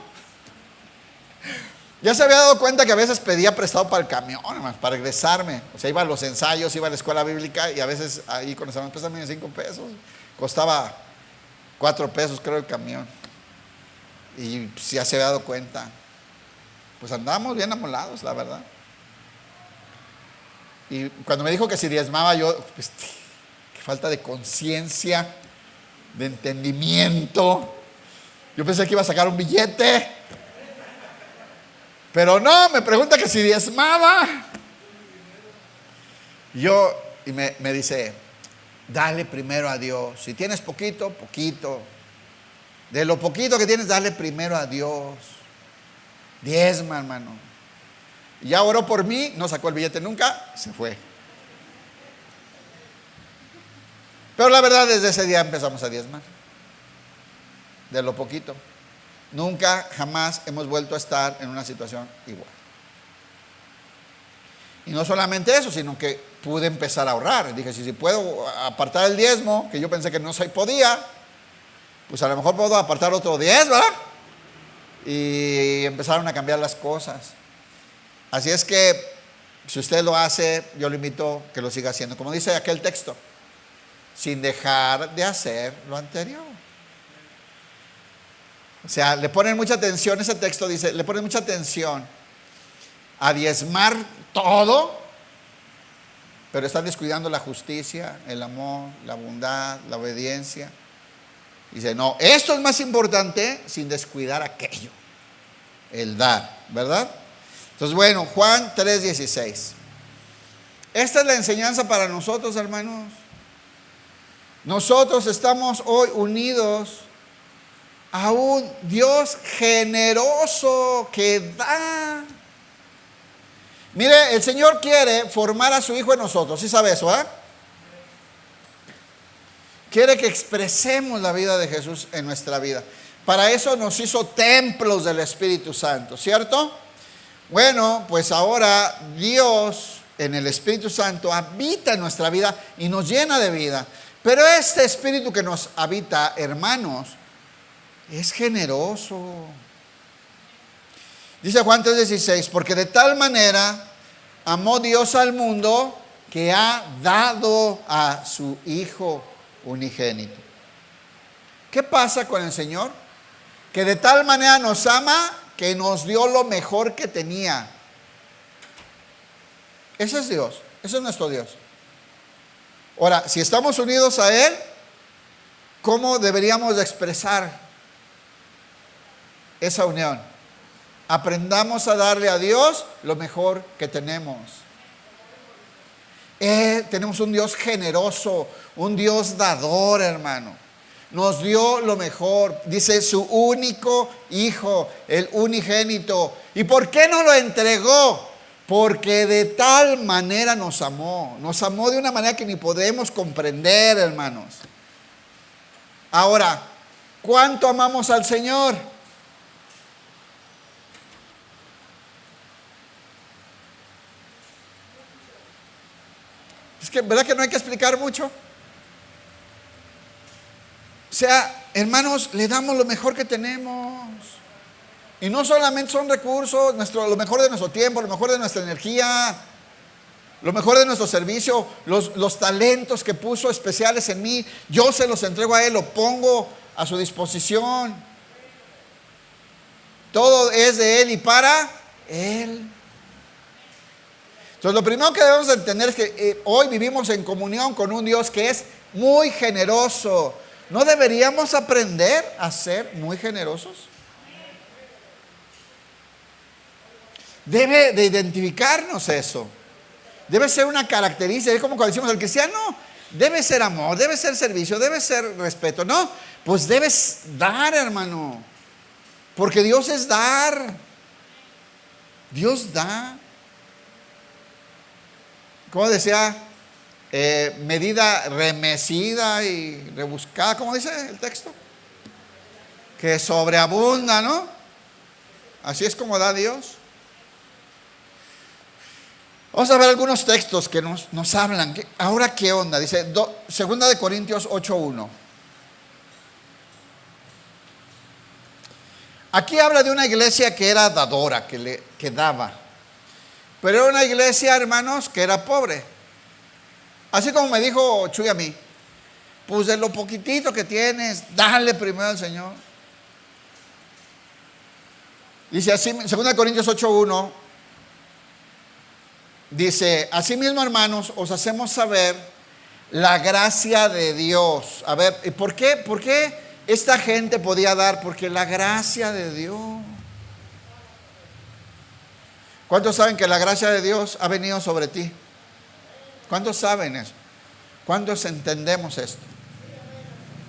[SPEAKER 1] Ya se había dado cuenta que a veces pedía prestado para el camión, hermano, para regresarme. O sea, iba a los ensayos, iba a la escuela bíblica y a veces ahí con los hermanos, préstame 5 pesos. Costaba 4 pesos, creo, el camión. Y pues, ya se había dado cuenta. Pues andábamos bien amolados, la verdad. Y cuando me dijo que si diezmaba, yo, pues, qué falta de conciencia, de entendimiento. Yo pensé que iba a sacar un billete, pero no, me pregunta que si diezmaba. Y me dice, dale primero a Dios. Si tienes poquito, poquito. De lo poquito que tienes, dale primero a Dios. Diezma, hermano. Y ya oró por mí, no sacó el billete nunca, se fue. Pero la verdad, desde ese día empezamos a diezmar. De lo poquito. Nunca, jamás hemos vuelto a estar en una situación igual. Y no solamente eso, sino que pude empezar a ahorrar. Dije, si puedo apartar el diezmo, que yo pensé que no se podía, pues a lo mejor puedo apartar otro 10, ¿verdad? Y empezaron a cambiar las cosas. Así es que, si usted lo hace, yo le invito a que lo siga haciendo. Como dice aquel texto, sin dejar de hacer lo anterior. O sea, le ponen mucha atención, ese texto dice, le ponen mucha atención a diezmar todo, pero están descuidando la justicia, el amor, la bondad, la obediencia. Dice, no, esto es más importante sin descuidar aquello, el dar, ¿verdad? Entonces, bueno, Juan 3:16. Esta es la enseñanza para nosotros, hermanos. Nosotros estamos hoy unidos a un Dios generoso que da. Mire, el Señor quiere formar a su Hijo en nosotros. ¿Sí sabe eso, Quiere que expresemos la vida de Jesús en nuestra vida. Para eso nos hizo templos del Espíritu Santo, ¿cierto? Bueno, pues ahora Dios en el Espíritu Santo habita en nuestra vida y nos llena de vida. Pero este Espíritu que nos habita, hermanos, es generoso. Dice Juan 3:16, porque de tal manera amó Dios al mundo que ha dado a su Hijo unigénito. ¿Qué pasa con el Señor? Que de tal manera nos ama que nos dio lo mejor que tenía. Ese es Dios, ese es nuestro Dios. Ahora, si estamos unidos a Él, ¿cómo deberíamos de expresar esa unión? Aprendamos a darle a Dios lo mejor que tenemos. Tenemos un Dios generoso, un Dios dador, hermano. Nos dio lo mejor, dice su único Hijo, el unigénito. ¿Y por qué no lo entregó? Porque de tal manera nos amó de una manera que ni podemos comprender, hermanos. Ahora, ¿cuánto amamos al Señor? Es que, ¿verdad que no hay que explicar mucho? O sea, hermanos, le damos lo mejor que tenemos. Y no solamente son recursos, lo mejor de nuestro tiempo, lo mejor de nuestra energía, lo mejor de nuestro servicio, los talentos que puso especiales en mí, yo se los entrego a Él, lo pongo a su disposición. Todo es de Él y para Él. Entonces, lo primero que debemos entender es que hoy vivimos en comunión con un Dios que es muy generoso. ¿No deberíamos aprender a ser muy generosos? Debe de identificarnos eso. Debe ser una característica. Es como cuando decimos el cristiano, debe ser amor, debe ser servicio, debe ser respeto. No, pues debes dar, hermano. Porque Dios es dar. Dios da. Como decía medida remecida y rebuscada, ¿cómo dice el texto? Que sobreabunda, ¿no? Así es como da Dios. Vamos a ver algunos textos que nos hablan. Ahora, ¿qué onda? Dice 2 Corintios 8:1. Aquí habla de una iglesia que era dadora, que daba. Pero era una iglesia, hermanos, que era pobre. Así como me dijo Chuy a mí, pues de lo poquitito que tienes, dale primero al Señor. Dice así, 2 Corintios 8:1, dice, asimismo, hermanos, os hacemos saber la gracia de Dios. A ver, ¿por qué esta gente podía dar? Porque la gracia de Dios. ¿Cuántos saben que la gracia de Dios ha venido sobre ti? ¿Cuántos saben eso? ¿Cuántos entendemos esto?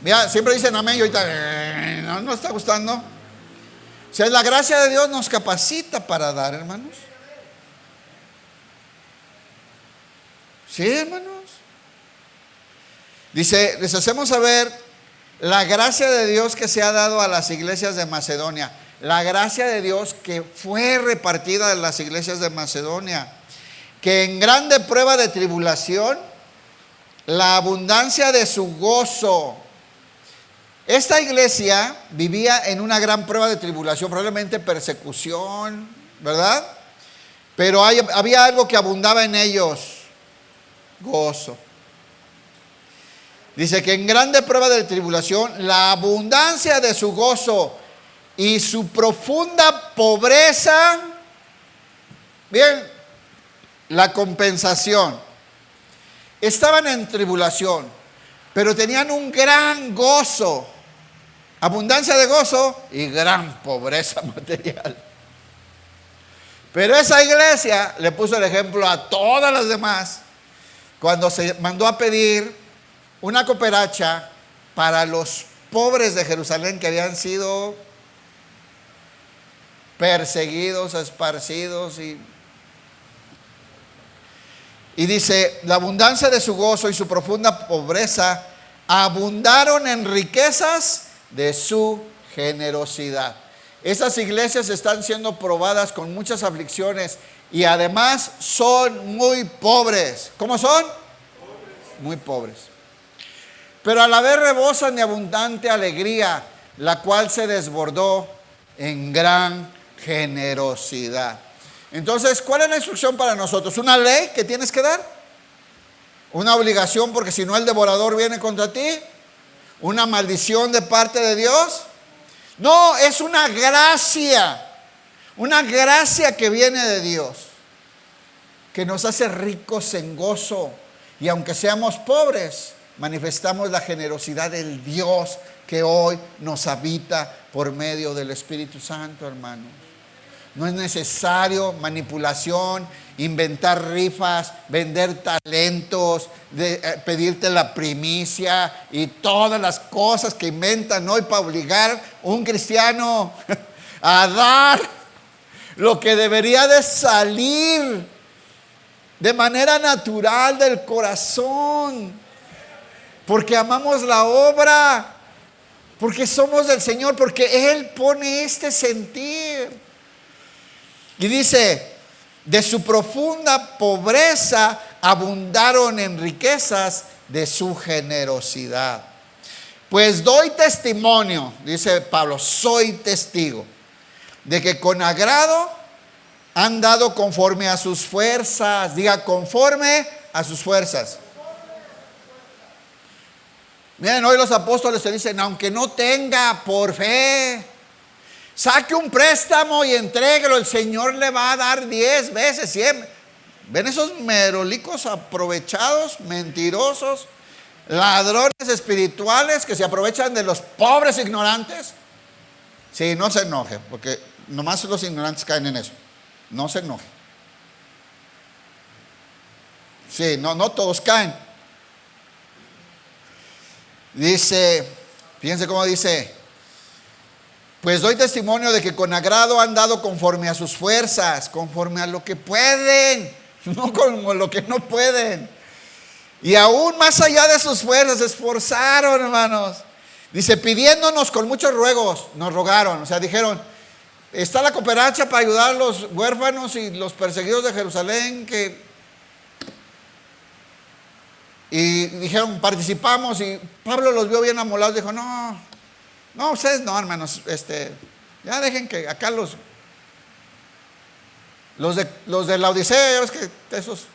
[SPEAKER 1] Mira, siempre dicen amén y ahorita no está gustando. O sea, la gracia de Dios nos capacita para dar, hermanos. Sí, hermanos. Dice, les hacemos saber la gracia de Dios que se ha dado a las iglesias de Macedonia. La gracia de Dios que fue repartida en las iglesias de Macedonia. Que en grande prueba de tribulación, la abundancia de su gozo. Esta iglesia vivía en una gran prueba de tribulación, probablemente persecución, ¿verdad? Pero había algo que abundaba en ellos, gozo. Dice que en grande prueba de tribulación, la abundancia de su gozo y su profunda pobreza, bien, la compensación. Estaban en tribulación, pero tenían un gran gozo, abundancia de gozo y gran pobreza material. Pero esa iglesia le puso el ejemplo a todas las demás cuando se mandó a pedir una cooperacha para los pobres de Jerusalén que habían sido perseguidos, esparcidos y dice, la abundancia de su gozo y su profunda pobreza abundaron en riquezas de su generosidad. Esas iglesias están siendo probadas con muchas aflicciones y además son muy pobres. ¿Cómo son? Muy pobres. Pero a la vez rebosan de abundante alegría, la cual se desbordó en gran generosidad. Entonces, ¿cuál es la instrucción para nosotros? ¿Una ley que tienes que dar? ¿Una obligación porque si no el devorador viene contra ti? ¿Una maldición de parte de Dios? No, es una gracia que viene de Dios, que nos hace ricos en gozo y aunque seamos pobres, manifestamos la generosidad del Dios que hoy nos habita por medio del Espíritu Santo, hermanos. No es necesario manipulación, inventar rifas, vender talentos, pedirte la primicia y todas las cosas que inventan hoy para obligar a un cristiano a dar lo que debería de salir de manera natural del corazón, porque amamos la obra, porque somos del Señor, porque Él pone este sentir. Y dice, de su profunda pobreza abundaron en riquezas de su generosidad. Pues doy testimonio, dice Pablo, soy testigo, de que con agrado han dado conforme a sus fuerzas. Diga, conforme a sus fuerzas. Miren, hoy los apóstoles se dicen, aunque no tenga, por fe, saque un préstamo y entréguelo, el Señor le va a dar 10 veces, 100. ¿Ven esos merolicos aprovechados, mentirosos, ladrones espirituales que se aprovechan de los pobres ignorantes? Sí, no se enoje, porque nomás los ignorantes caen en eso. No se enoje. Sí, no todos caen. Dice, fíjense cómo dice, pues doy testimonio de que con agrado han dado conforme a sus fuerzas, conforme a lo que pueden, no como lo que no pueden. Y aún más allá de sus fuerzas se esforzaron, hermanos. Dice, pidiéndonos con muchos ruegos, nos rogaron. O sea, dijeron, está la cooperacha para ayudar a los huérfanos y los perseguidos de Jerusalén. Y dijeron, participamos. Y Pablo los vio bien amolados. Dijo, no, ustedes no, hermanos. Ya dejen que acá los de la Odisea, ya ves que esos.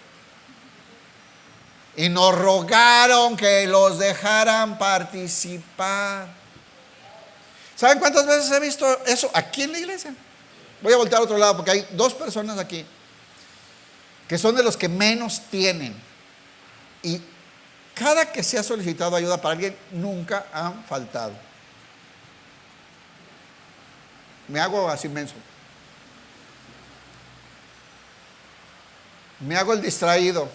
[SPEAKER 1] Y nos rogaron que los dejaran participar. ¿Saben cuántas veces he visto eso aquí en la iglesia? Voy a voltear a otro lado porque hay 2 personas aquí que son de los que menos tienen. Y cada que se ha solicitado ayuda para alguien, nunca han faltado. Me hago así menso. Me hago el distraído.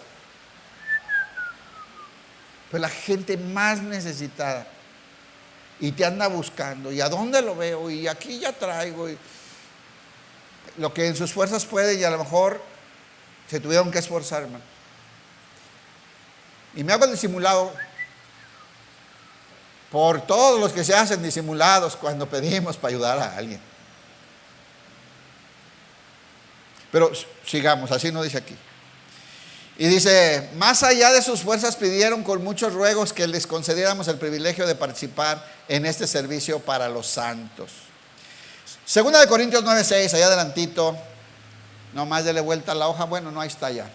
[SPEAKER 1] Pues la gente más necesitada y te anda buscando, y a dónde lo veo, y aquí ya traigo, y lo que en sus fuerzas puede, y a lo mejor se tuvieron que esforzar, hermano. Y me hago el disimulado por todos los que se hacen disimulados cuando pedimos para ayudar a alguien. Pero sigamos, así no dice aquí. Y dice, más allá de sus fuerzas pidieron con muchos ruegos que les concediéramos el privilegio de participar en este servicio para los santos. Segunda de Corintios 9:6, allá adelantito, nomás dele vuelta a la hoja, bueno, no, ahí está ya.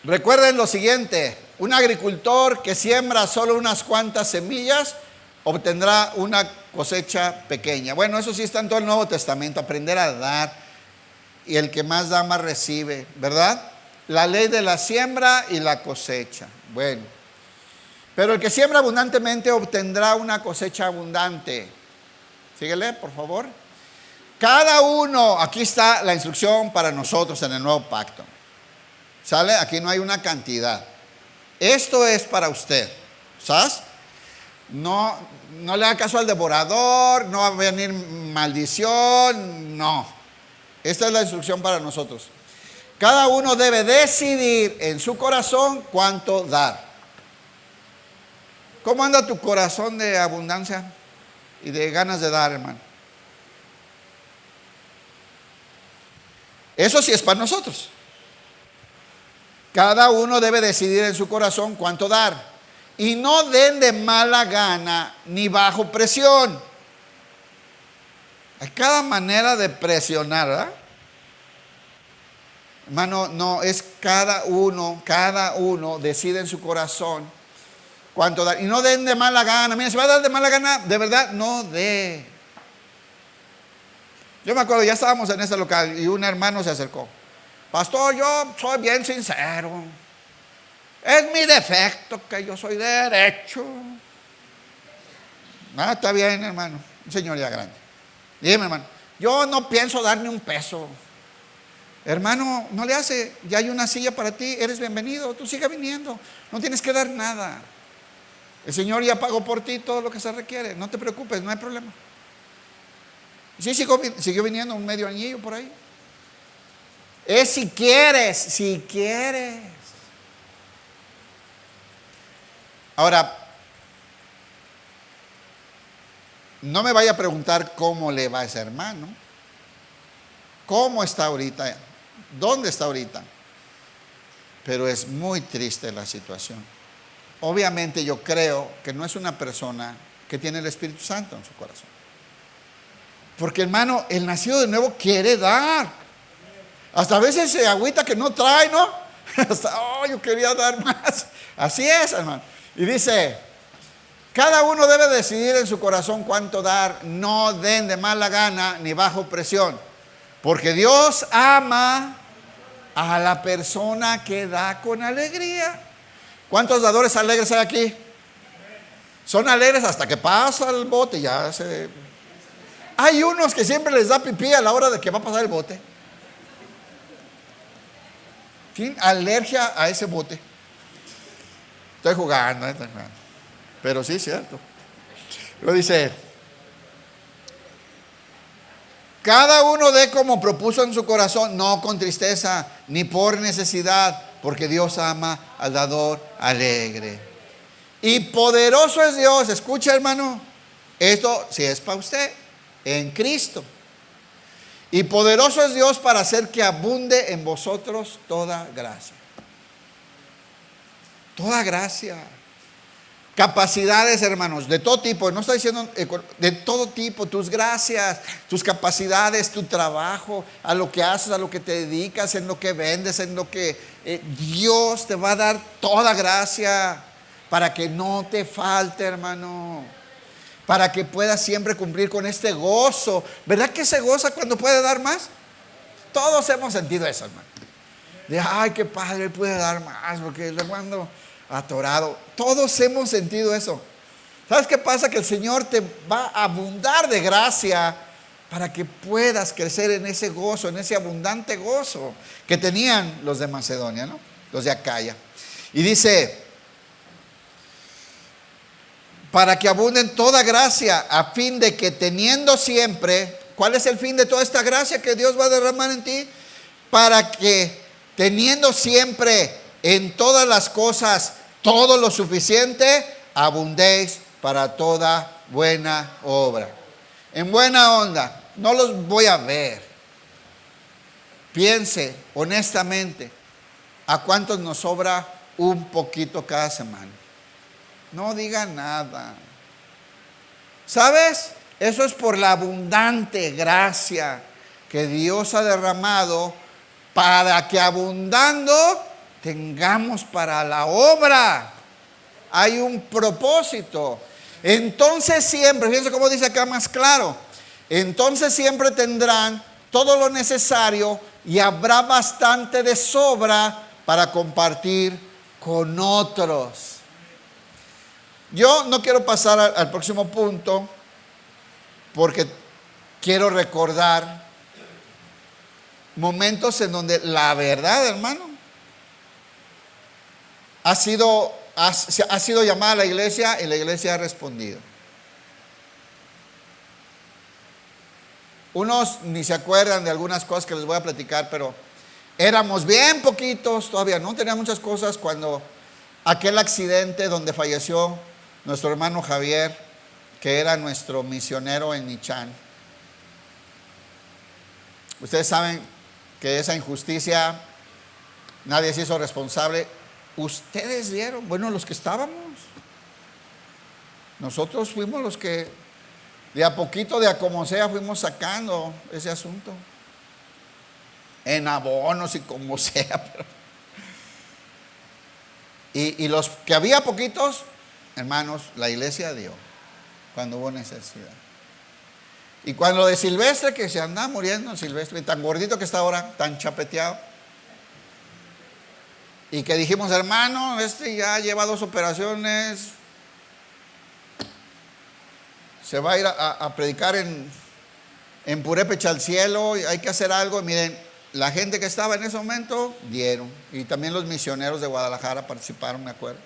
[SPEAKER 1] Recuerden lo siguiente, un agricultor que siembra solo unas cuantas semillas obtendrá una cosecha pequeña. Bueno, eso sí está en todo el Nuevo Testamento, aprender a dar. Y el que más da, más recibe, ¿verdad? La ley de la siembra y la cosecha. Bueno, pero el que siembra abundantemente obtendrá una cosecha abundante. Síguele, por favor. Cada uno, aquí está la instrucción para nosotros en el nuevo pacto. ¿Sale? Aquí no hay una cantidad. Esto es para usted. ¿Sabes? No le haga caso al devorador, no va a venir maldición, no. Esta es la instrucción para nosotros. Cada uno debe decidir en su corazón cuánto dar. ¿Cómo anda tu corazón de abundancia y de ganas de dar, hermano? Eso sí es para nosotros. Cada uno debe decidir en su corazón cuánto dar. Y no den de mala gana ni bajo presión. Hay cada manera de presionar, ¿verdad? Hermano, no, es cada uno decide en su corazón cuánto dar. Y no den de mala gana. Mira, si va a dar de mala gana, de verdad, no dé. Yo me acuerdo, ya estábamos en ese local y un hermano se acercó. Pastor, yo soy bien sincero. Es mi defecto que yo soy derecho. Está bien, hermano. Un señor ya grande. Dime, hermano, yo no pienso dar ni un peso. Hermano, no le hace, ya hay una silla para ti, eres bienvenido, tú sigue viniendo, no tienes que dar nada. El Señor ya pagó por ti todo lo que se requiere, no te preocupes, no hay problema. Sí, siguió viniendo un medio añillo por ahí. Es si quieres. Ahora, no me vaya a preguntar cómo le va a ese hermano. ¿Cómo está ahorita? ¿Dónde está ahorita? Pero es muy triste la situación. Obviamente yo creo que no es una persona que tiene el Espíritu Santo en su corazón. Porque, hermano, el nacido de nuevo quiere dar. Hasta a veces se agüita que no trae, ¿no? Hasta, yo quería dar más. Así es, hermano. Y dice, cada uno debe decidir en su corazón cuánto dar. No den de mala gana ni bajo presión. Porque Dios ama a la persona que da con alegría. ¿Cuántos dadores alegres hay aquí? Son alegres hasta que pasa el bote, ya se... Hay unos que siempre les da pipí a la hora de que va a pasar el bote. Tienen alergia a ese bote. Estoy jugando, pero sí es cierto. Lo dice, cada uno dé como propuso en su corazón, no con tristeza ni por necesidad, porque Dios ama al dador alegre. Y poderoso es Dios, escucha hermano, esto sí es para usted, en Cristo. Y poderoso es Dios para hacer que abunde en vosotros toda gracia. Toda gracia. Capacidades, hermanos, de todo tipo. No estoy diciendo de todo tipo. Tus gracias, tus capacidades, tu trabajo, a lo que haces, a lo que te dedicas, en lo que vendes, en lo que Dios te va a dar toda gracia para que no te falte, hermano. Para que puedas siempre cumplir con este gozo. ¿Verdad que se goza cuando puede dar más? Todos hemos sentido eso, hermano. De ay, qué padre, puede dar más, porque le ando atorado. Todos hemos sentido eso. ¿Sabes qué pasa? Que el Señor te va a abundar de gracia para que puedas crecer en ese gozo, en ese abundante gozo que tenían los de Macedonia, ¿no? Los de Acaya. Y dice, para que abunden toda gracia, a fin de que teniendo siempre, ¿cuál es el fin de toda esta gracia que Dios va a derramar en ti? Para que teniendo siempre en todas las cosas todo lo suficiente, abundéis para toda buena obra. En buena onda, no los voy a ver. Piense honestamente, ¿a cuántos nos sobra un poquito cada semana? No diga nada. ¿Sabes? Eso es por la abundante gracia que Dios ha derramado para que abundando tengamos para la obra. Hay un propósito. Entonces siempre, fíjense cómo dice acá más claro, entonces siempre tendrán todo lo necesario y habrá bastante de sobra para compartir con otros. Yo no quiero pasar al próximo punto porque quiero recordar momentos en donde la verdad, hermano, ha sido llamada a la iglesia y la iglesia ha respondido. Unos ni se acuerdan de algunas cosas que les voy a platicar, pero éramos bien poquitos, todavía no tenía muchas cosas cuando aquel accidente donde falleció nuestro hermano Javier, que era nuestro misionero en Nichán. Ustedes saben que esa injusticia nadie se hizo responsable. Ustedes vieron, bueno, los que estábamos. Nosotros fuimos los que de a poquito, de a como sea, fuimos sacando ese asunto. En abonos y como sea. Pero. Y los que había poquitos, hermanos, la iglesia dio cuando hubo necesidad. Y cuando de Silvestre, que se anda muriendo, Silvestre, tan gordito que está ahora, tan chapeteado. Y que dijimos, hermano, ya lleva 2 operaciones, se va a ir a predicar en Purépecha al cielo, y hay que hacer algo. Y miren, la gente que estaba en ese momento dieron, y también los misioneros de Guadalajara participaron, me acuerdo.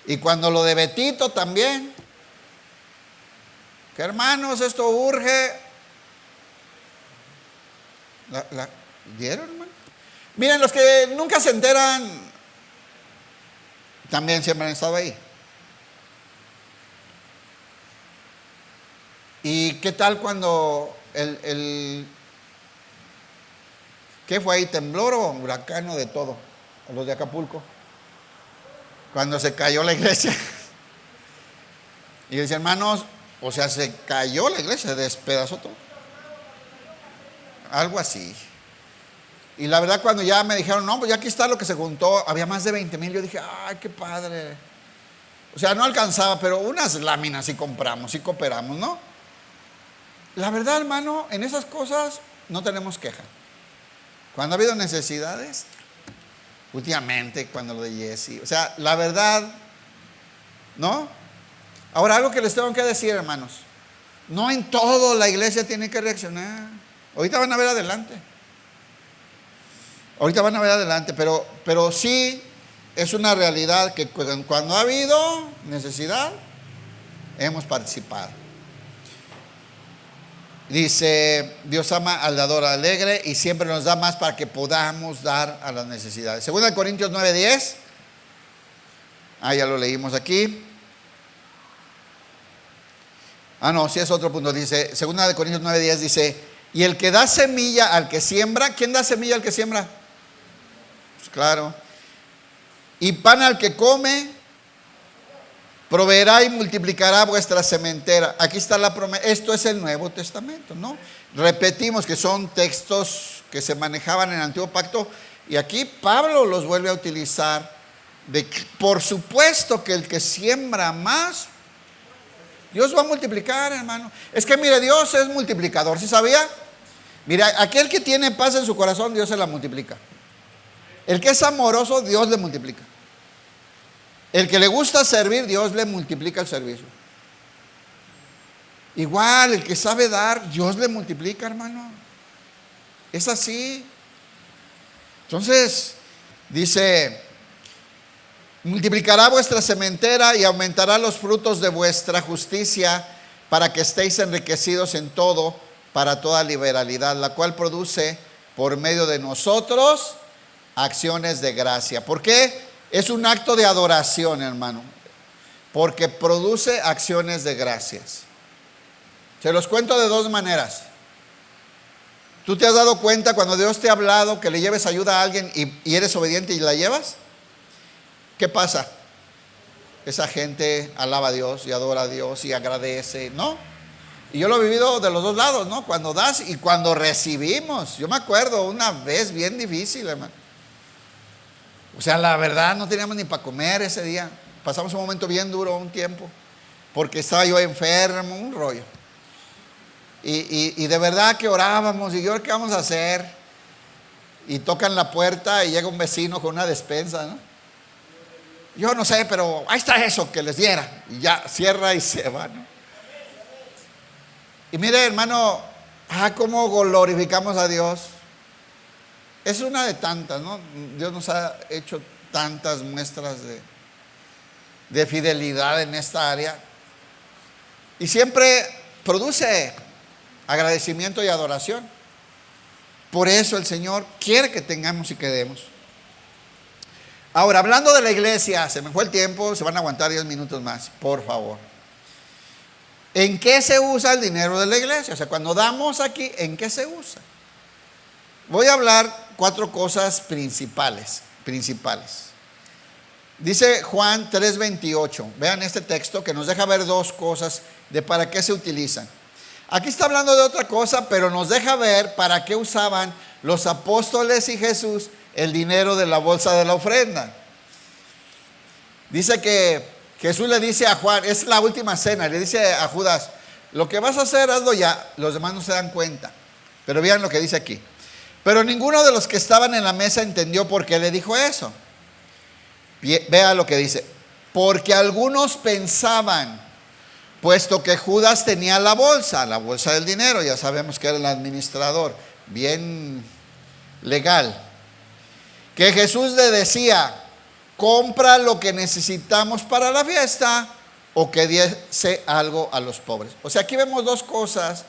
[SPEAKER 1] Y cuando lo de Betito también, que hermanos, esto urge, dieron, hermano. Miren, los que nunca se enteran, también siempre han estado ahí. ¿Y qué tal cuando ¿qué fue ahí? ¿Temblor o huracán o de todo? A los de Acapulco. Cuando se cayó la iglesia. Y dice, hermanos, o sea, se cayó la iglesia, se despedazó todo. Algo así. Y la verdad, cuando ya me dijeron, no, pues ya aquí está lo que se juntó, había más de 20,000. Yo dije, ay, qué padre. O sea, no alcanzaba, pero unas láminas sí compramos, sí cooperamos, ¿no? La verdad, hermano, en esas cosas no tenemos queja. Cuando ha habido necesidades, últimamente, cuando lo de Jesse, o sea, la verdad, ¿no? Ahora, algo que les tengo que decir, hermanos, no en todo la iglesia tiene que reaccionar. Ahorita van a ver adelante. Pero sí es una realidad que cuando ha habido necesidad, hemos participado. Dice, Dios ama al dador alegre y siempre nos da más para que podamos dar a las necesidades. Segunda de Corintios 9:10. Ya lo leímos aquí. No, sí es otro punto. Dice, segunda de Corintios 9:10 dice, y el que da semilla al que siembra, ¿quién da semilla al que siembra? Pues claro. Y pan al que come, proveerá y multiplicará vuestra sementera. Aquí está la promesa. Esto es el Nuevo Testamento, ¿no? Repetimos que son textos que se manejaban en el Antiguo Pacto y aquí Pablo los vuelve a utilizar. Por supuesto que el que siembra más, Dios va a multiplicar, hermano. Es que mire, Dios es multiplicador, ¿sí sabía? Mira, aquel que tiene paz en su corazón, Dios se la multiplica. El que es amoroso, Dios le multiplica. El que le gusta servir, Dios le multiplica el servicio. Igual, el que sabe dar, Dios le multiplica, hermano. Es así. Entonces, dice, multiplicará vuestra sementera y aumentará los frutos de vuestra justicia para que estéis enriquecidos en todo, para toda liberalidad, la cual produce por medio de nosotros acciones de gracia. ¿Por qué? Es un acto de adoración, hermano, porque produce acciones de gracias. Se los cuento de dos maneras. ¿Tú te has dado cuenta cuando Dios te ha hablado que le lleves ayuda a alguien y eres obediente y la llevas? ¿Qué pasa? Esa gente alaba a Dios y adora a Dios y agradece, ¿no? Y yo lo he vivido de los dos lados, ¿no? Cuando das y cuando recibimos. Yo me acuerdo una vez bien difícil, hermano. O sea, la verdad no teníamos ni para comer ese día. Pasamos un momento bien duro, un tiempo, porque estaba yo enfermo, un rollo. Y de verdad que orábamos y yo, ¿qué vamos a hacer? Y tocan la puerta y llega un vecino con una despensa, ¿no? Yo no sé, pero ahí está eso que les diera. Y ya cierra y se va, ¿no? Y mire, hermano, cómo glorificamos a Dios. Es una de tantas, ¿no? Dios nos ha hecho tantas muestras de fidelidad en esta área. Y siempre produce agradecimiento y adoración. Por eso el Señor quiere que tengamos y que demos. Ahora, hablando de la iglesia, se me fue el tiempo, se van a aguantar 10 minutos más, por favor. ¿En qué se usa el dinero de la iglesia? O sea, cuando damos aquí, ¿en qué se usa? Voy a hablar 4 cosas principales. Dice Juan 3:28. Vean este texto que nos deja ver 2 cosas de para qué se utilizan. Aquí está hablando de otra cosa, pero nos deja ver para qué usaban los apóstoles y Jesús el dinero de la bolsa de la ofrenda. Dice que Jesús le dice a Juan, es la última cena, le dice a Judas, lo que vas a hacer, hazlo ya. Los demás no se dan cuenta. Pero vean lo que dice aquí. Pero ninguno de los que estaban en la mesa entendió por qué le dijo eso. Vea lo que dice. Porque algunos pensaban, puesto que Judas tenía la bolsa del dinero, ya sabemos que era el administrador, bien legal, que Jesús le decía, compra lo que necesitamos para la fiesta o que diese algo a los pobres. O sea, aquí vemos 2 cosas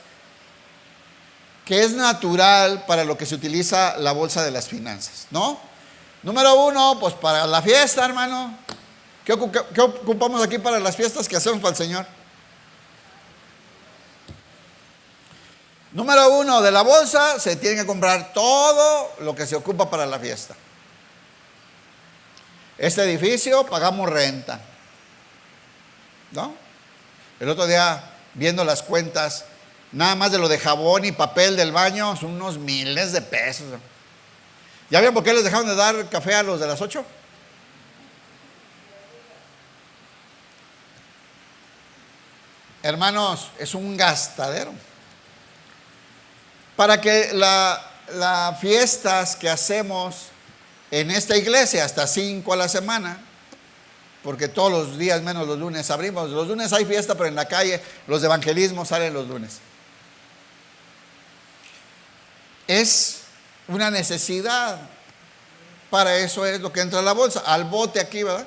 [SPEAKER 1] que es natural para lo que se utiliza la bolsa de las finanzas, ¿no? Número 1, pues para la fiesta, hermano. ¿Qué ocupamos aquí para las fiestas que hacemos para el Señor? Número 1, de la bolsa se tiene que comprar todo lo que se ocupa para la fiesta. Este edificio pagamos renta, ¿no? El otro día, viendo las cuentas, nada más de lo de jabón y papel del baño, son unos miles de pesos. ¿Ya vieron por qué les dejaron de dar café a los de las 8? Hermanos, es un gastadero. Para que las fiestas que hacemos en esta iglesia, hasta 5 a la semana, porque todos los días menos los lunes abrimos. Los lunes hay fiesta, pero en la calle los de evangelismo salen los lunes. Es una necesidad. Para eso es lo que entra a la bolsa, al bote aquí, ¿verdad?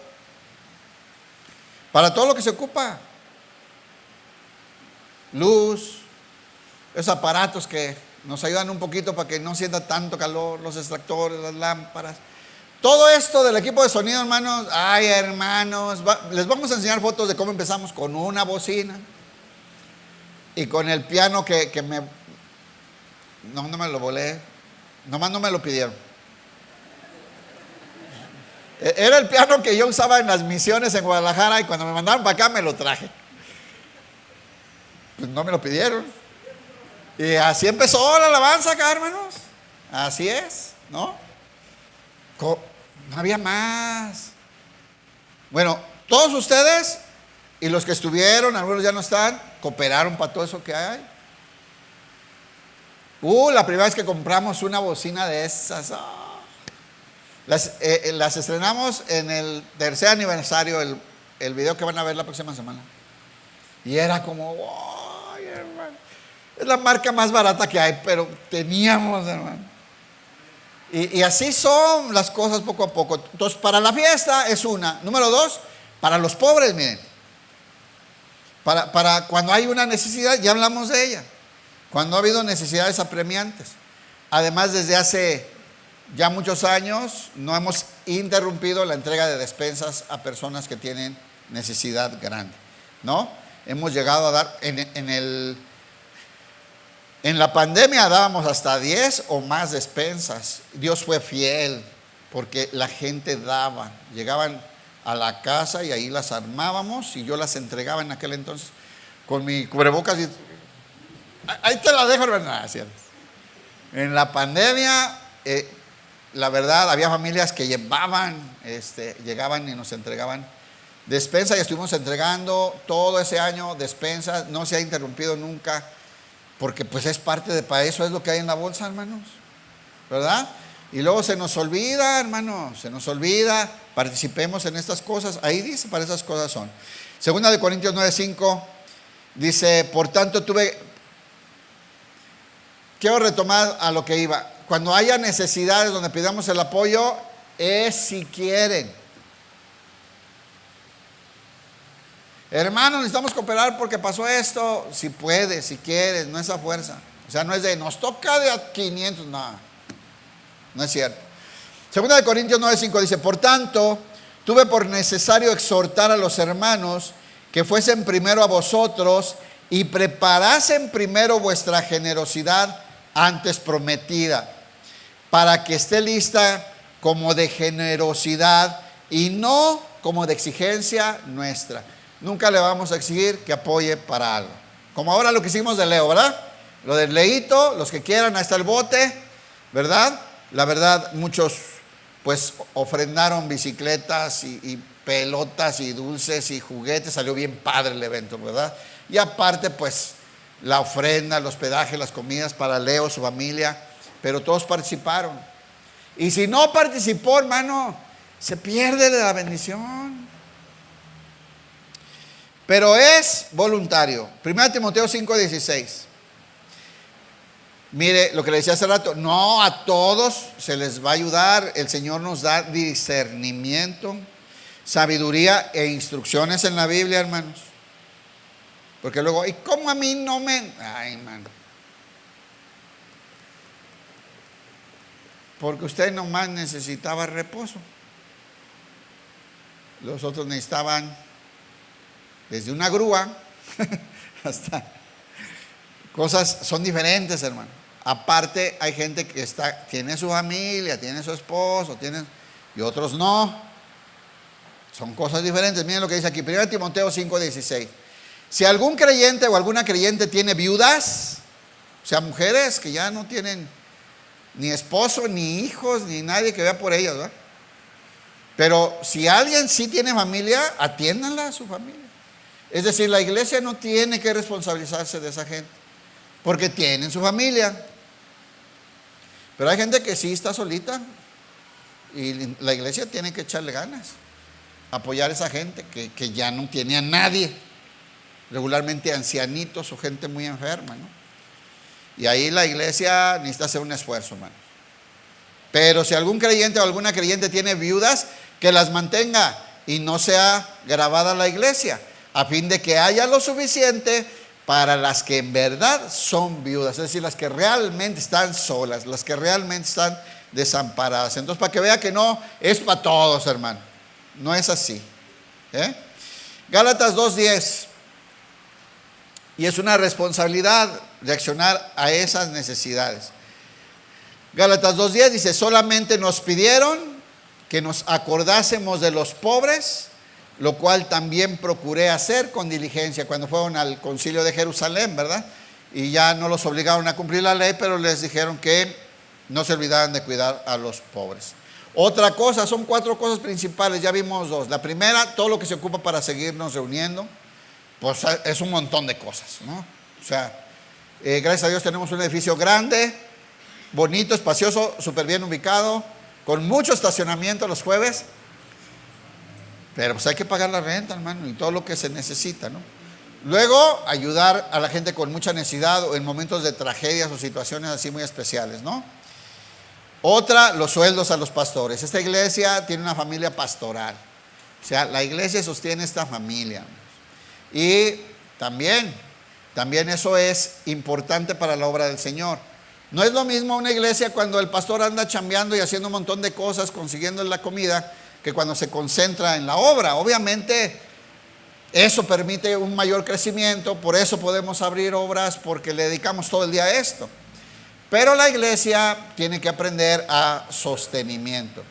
[SPEAKER 1] Para todo lo que se ocupa. Luz. esos aparatos que nos ayudan un poquito para que no sienta tanto calor, los extractores, las lámparas. Todo esto del equipo de sonido, hermanos, ay, hermanos, les vamos a enseñar fotos de cómo empezamos con una bocina y con el piano que no me lo volé, nomás no me lo pidieron. Era el piano que yo usaba en las misiones en Guadalajara y cuando me mandaron para acá me lo traje. Pues no me lo pidieron. Y así empezó la alabanza acá, hermanos. Así es, ¿no? No había más. Bueno, todos ustedes y los que estuvieron, algunos ya no están, cooperaron para todo eso que hay. La primera vez que compramos una bocina de esas, las estrenamos en el tercer aniversario, el video que van a ver la próxima semana. Y era como, ¡ay, hermano! Es la marca más barata que hay, pero teníamos, hermano. Y así son las cosas poco a poco. Entonces, para la fiesta es una. Número dos, para los pobres, miren. Para cuando hay una necesidad, ya hablamos de ella. Cuando ha habido necesidades apremiantes. Además, desde hace ya muchos años no hemos interrumpido la entrega de despensas a personas que tienen necesidad grande, ¿no? Hemos llegado a dar, en la pandemia dábamos hasta 10 o más despensas. Dios fue fiel porque la gente daba. Llegaban a la casa y ahí las armábamos y yo las entregaba en aquel entonces con mi cubrebocas y ahí te la dejo, hermano. En la pandemia, la verdad, había familias que llegaban y nos entregaban despensa y estuvimos entregando todo ese año despensas. No se ha interrumpido nunca. Porque pues es parte de, para eso es lo que hay en la bolsa, hermanos, ¿verdad? Y luego se nos olvida, hermanos, se nos olvida, participemos en estas cosas. Ahí dice, para esas cosas son. Segunda de Corintios 9:5 dice, por tanto quiero retomar a lo que iba. Cuando haya necesidades donde pidamos el apoyo, es si quieren. Hermanos, necesitamos cooperar porque pasó esto. Si puedes, si quieres, no es a fuerza. O sea, no es de nos toca de a 500, no es cierto. Segunda de Corintios 9:5 dice, por tanto, tuve por necesario exhortar a los hermanos que fuesen primero a vosotros y preparasen primero vuestra generosidad antes prometida, para que esté lista como de generosidad y no como de exigencia nuestra. Nunca le vamos a exigir que apoye para algo. Como ahora lo que hicimos de Leo, ¿verdad? Lo del Leito, los que quieran, ahí está el bote, ¿verdad? La verdad, muchos pues ofrendaron bicicletas y pelotas y dulces y juguetes. Salió bien padre el evento, ¿verdad? Y aparte pues la ofrenda, el hospedaje, las comidas para Leo, su familia. Pero todos participaron. Y si no participó, hermano, se pierde de la bendición. Pero es voluntario. 1 Timoteo 5:16. Mire lo que le decía hace rato. No a todos se les va a ayudar. El Señor nos da discernimiento, sabiduría e instrucciones en la Biblia, hermanos. Porque luego, ¿y cómo a mí no me...? Ay, hermano. Porque usted nomás necesitaba reposo. Los otros necesitaban desde una grúa hasta cosas, son diferentes, hermano. Aparte hay gente que tiene su familia, tiene su esposo, y otros no. Son cosas diferentes. Miren lo que dice aquí, 1 Timoteo 5:16. Si algún creyente o alguna creyente tiene viudas, o sea, mujeres que ya no tienen ni esposo, ni hijos, ni nadie que vea por ellas, ¿verdad? Pero si alguien sí tiene familia, atiéndanla a su familia. Es decir, la iglesia no tiene que responsabilizarse de esa gente, porque tienen su familia. Pero hay gente que sí está solita, y la iglesia tiene que echarle ganas, apoyar a esa gente que ya no tiene a nadie, regularmente ancianitos o gente muy enferma, ¿no? Y ahí la iglesia necesita hacer un esfuerzo, hermano. Pero si algún creyente o alguna creyente tiene viudas, que las mantenga y no sea grabada la iglesia, a fin de que haya lo suficiente para las que en verdad son viudas, es decir, las que realmente están solas, las que realmente están desamparadas. Entonces, para que vea que no es para todos, hermano, no es así. Gálatas 2:10, y es una responsabilidad reaccionar a esas necesidades. Gálatas 2:10 dice: solamente nos pidieron que nos acordásemos de los pobres, lo cual también procuré hacer con diligencia cuando fueron al concilio de Jerusalén, ¿verdad? Y ya no los obligaron a cumplir la ley, pero les dijeron que no se olvidaran de cuidar a los pobres. Otra cosa, son 4 cosas principales, ya vimos 2. La primera, todo lo que se ocupa para seguirnos reuniendo, pues es un montón de cosas, ¿no? O sea, gracias a Dios tenemos un edificio grande, bonito, espacioso, súper bien ubicado, con mucho estacionamiento los jueves. Pero pues hay que pagar la renta, hermano, y todo lo que se necesita, ¿no? Luego, ayudar a la gente con mucha necesidad o en momentos de tragedias o situaciones así muy especiales, ¿no? Otra, los sueldos a los pastores. Esta iglesia tiene una familia pastoral. O sea, la iglesia sostiene esta familia. Y también eso es importante para la obra del Señor. No es lo mismo una iglesia cuando el pastor anda chambeando y haciendo un montón de cosas, consiguiendo la comida, que cuando se concentra en la obra. Obviamente eso permite un mayor crecimiento, por eso podemos abrir obras, porque le dedicamos todo el día a esto. Pero la iglesia tiene que aprender a sostenimiento.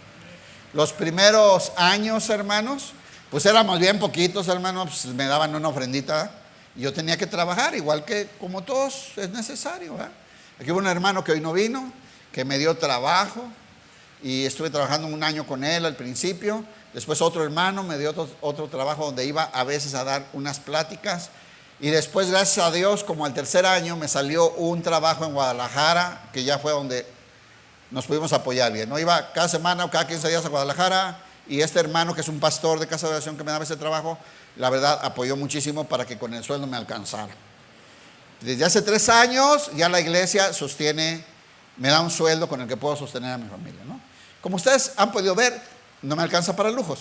[SPEAKER 1] Los primeros años, hermanos, pues éramos bien poquitos, hermanos, pues me daban una ofrendita y yo tenía que trabajar, igual que como todos es necesario, ¿verdad? Aquí hubo un hermano que hoy no vino, que me dio trabajo, y estuve trabajando 1 año con él al principio. Después otro hermano me dio otro trabajo donde iba a veces a dar unas pláticas. Y después, gracias a Dios, como al 3er año me salió un trabajo en Guadalajara, que ya fue donde nos pudimos apoyar bien, ¿no? Iba cada semana o cada 15 días a Guadalajara, y este hermano, que es un pastor de casa de oración que me daba ese trabajo, la verdad apoyó muchísimo para que con el sueldo me alcanzara. Desde hace 3 años ya la iglesia sostiene, me da un sueldo con el que puedo sostener a mi familia, ¿no? Como ustedes han podido ver, no me alcanza para lujos,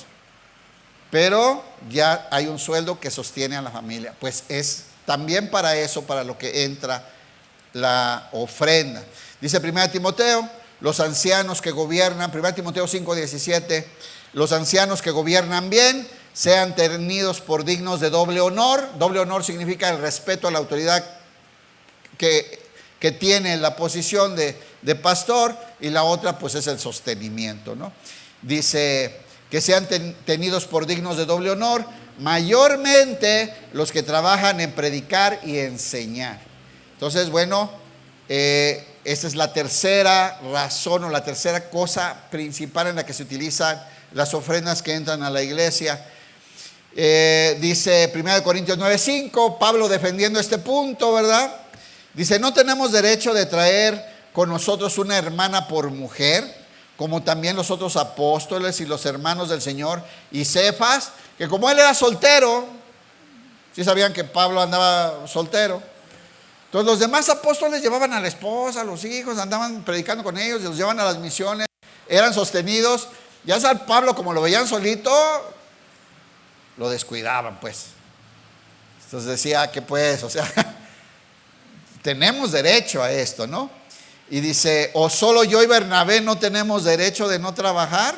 [SPEAKER 1] pero ya hay un sueldo que sostiene a la familia. Pues es también para eso, para lo que entra la ofrenda. Dice 1 Timoteo, los ancianos que gobiernan, 1 Timoteo 5:17, los ancianos que gobiernan bien sean tenidos por dignos de doble honor. Doble honor significa el respeto a la autoridad que tiene la posición de pastor, y la otra pues es el sostenimiento, ¿no? Dice que sean tenidos por dignos de doble honor, mayormente los que trabajan en predicar y enseñar. Entonces, bueno, esta es la tercera razón o la tercera cosa principal en la que se utilizan las ofrendas que entran a la iglesia. Dice 1 Corintios 9:5, Pablo defendiendo este punto, ¿verdad? Dice: no tenemos derecho de traer con nosotros una hermana por mujer, como también los otros apóstoles y los hermanos del Señor, y Cefas, que como él era soltero, ¿sí sabían que Pablo andaba soltero? Entonces los demás apóstoles llevaban a la esposa, a los hijos, andaban predicando con ellos, los llevaban a las misiones, eran sostenidos. Ya San Pablo, como lo veían solito, lo descuidaban, pues. Entonces decía que pues, o sea, tenemos derecho a esto, ¿no? Y dice: o solo yo y Bernabé no tenemos derecho de no trabajar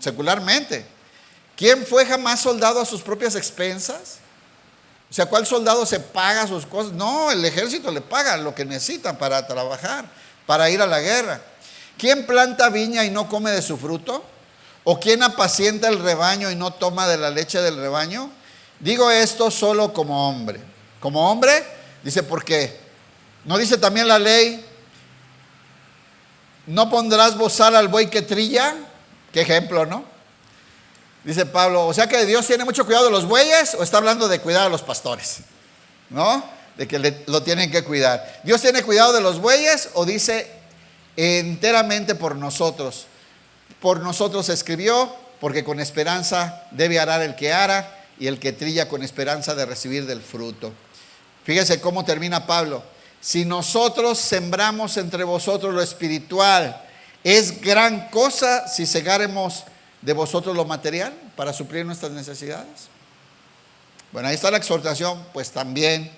[SPEAKER 1] secularmente. ¿Quién fue jamás soldado a sus propias expensas? O sea, ¿cuál soldado se paga sus cosas? No, el ejército le paga lo que necesitan para trabajar, para ir a la guerra. ¿Quién planta viña y no come de su fruto? ¿O quién apacienta el rebaño y no toma de la leche del rebaño? Digo esto solo como hombre. Como hombre, dice, porque ¿no dice también la ley: no pondrás bozal al buey que trilla? Qué ejemplo, ¿no? Dice Pablo, o sea que Dios tiene mucho cuidado de los bueyes, o está hablando de cuidar a los pastores, ¿no? De que lo tienen que cuidar. ¿Dios tiene cuidado de los bueyes, o dice enteramente por nosotros? Por nosotros escribió, porque con esperanza debe arar el que ara, y el que trilla con esperanza de recibir del fruto. Fíjese cómo termina Pablo: si nosotros sembramos entre vosotros lo espiritual, es gran cosa si segáremos de vosotros lo material para suplir nuestras necesidades. Bueno, ahí está la exhortación, pues también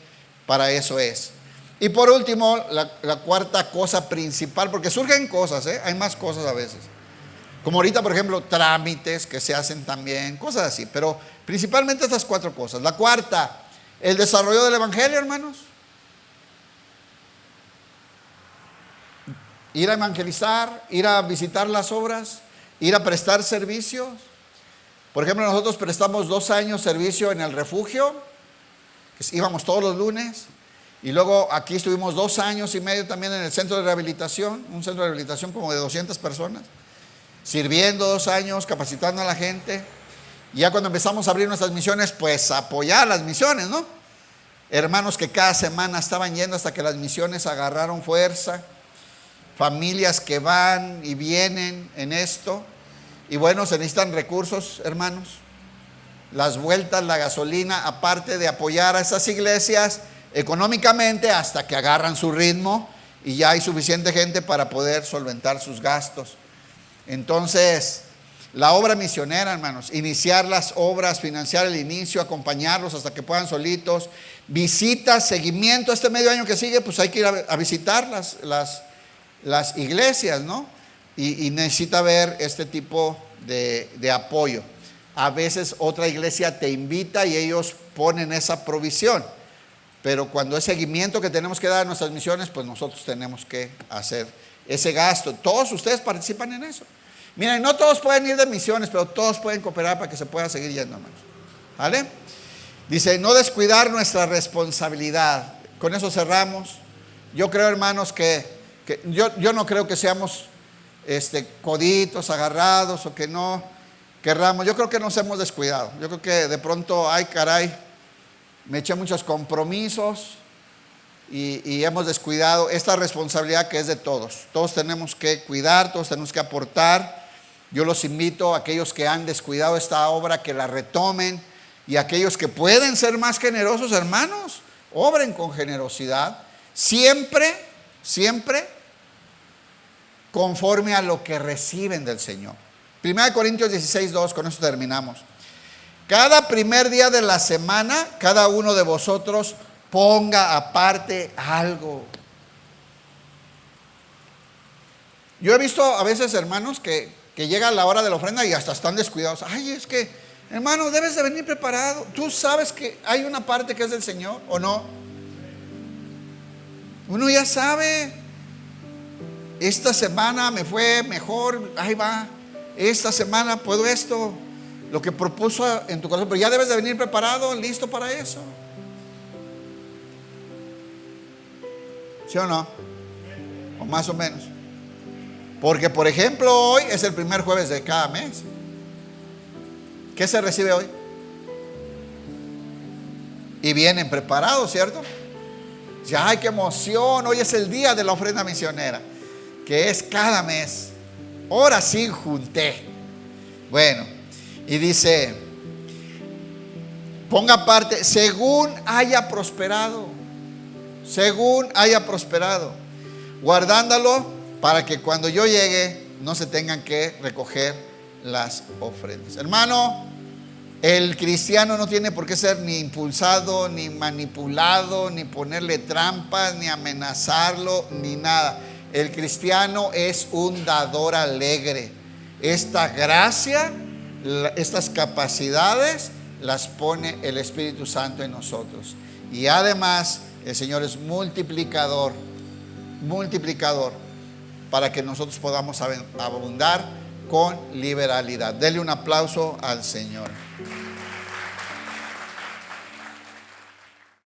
[SPEAKER 1] para eso es. Y por último, la cuarta cosa principal, porque surgen cosas, hay más cosas a veces. Como ahorita, por ejemplo, trámites que se hacen también, cosas así. Pero principalmente estas cuatro cosas. La cuarta, el desarrollo del evangelio, hermanos. Ir a evangelizar, ir a visitar las obras, ir a prestar servicios. Por ejemplo, nosotros prestamos 2 años servicio en el refugio, íbamos todos los lunes, y luego aquí estuvimos 2 años y medio también en el centro de rehabilitación, un centro de rehabilitación como de 200 personas, sirviendo 2 años, capacitando a la gente. Y ya cuando empezamos a abrir nuestras misiones, pues apoyar las misiones, ¿no? Hermanos que cada semana estaban yendo hasta que las misiones agarraron fuerza, familias que van y vienen en esto. Y bueno, se necesitan recursos, hermanos. Las vueltas, la gasolina, aparte de apoyar a esas iglesias económicamente hasta que agarran su ritmo y ya hay suficiente gente para poder solventar sus gastos. Entonces, la obra misionera, hermanos, iniciar las obras, financiar el inicio, acompañarlos hasta que puedan solitos, visitas, seguimiento. Este medio año que sigue, pues hay que ir a visitar las iglesias, ¿no? Y necesita ver este tipo de apoyo. A veces otra iglesia te invita y ellos ponen esa provisión, pero cuando es seguimiento que tenemos que dar a nuestras misiones, pues nosotros tenemos que hacer ese gasto. Todos ustedes participan en eso. Miren, no todos pueden ir de misiones, pero todos pueden cooperar para que se pueda seguir yendo, hermanos. ¿Vale? Dice, no descuidar nuestra responsabilidad. Con eso cerramos. Yo creo, hermanos, que yo no creo que seamos coditos, agarrados, o que no querramos. Yo creo que nos hemos descuidado. Yo creo que de pronto, ay caray, me eché muchos compromisos y hemos descuidado esta responsabilidad que es de todos. Todos tenemos que cuidar, todos tenemos que aportar. Yo los invito a aquellos que han descuidado esta obra, que la retomen, y a aquellos que pueden ser más generosos, hermanos, obren con generosidad, siempre conforme a lo que reciben del Señor. 1 Corintios 16:2, con eso terminamos. Cada primer día de la semana, cada uno de vosotros ponga aparte algo. Yo he visto a veces hermanos que llega la hora de la ofrenda y hasta están descuidados. Ay, es que, hermano, debes de venir preparado. Tú sabes que hay una parte que es del Señor, ¿o no? Uno ya sabe. Esta semana me fue mejor, ahí va. Esta semana puedo esto, lo que propuso en tu corazón, pero ya debes de venir preparado, listo para eso. ¿Sí o no? O más o menos. Porque, por ejemplo, hoy es el primer jueves de cada mes. ¿Qué se recibe hoy? Y vienen preparados, ¿cierto? Ya, ¡ay, qué emoción! Hoy es el día de la ofrenda misionera, que es cada mes. Ahora sí junté. Bueno, y dice, ponga aparte, según haya prosperado, guardándolo para que cuando yo llegue no se tengan que recoger las ofrendas. Hermano, el cristiano no tiene por qué ser ni impulsado, ni manipulado, ni ponerle trampas, ni amenazarlo, ni nada. El cristiano es un dador alegre. Esta gracia, estas capacidades las pone el Espíritu Santo en nosotros. Y además el Señor es multiplicador para que nosotros podamos abundar con liberalidad. Dele un aplauso al Señor.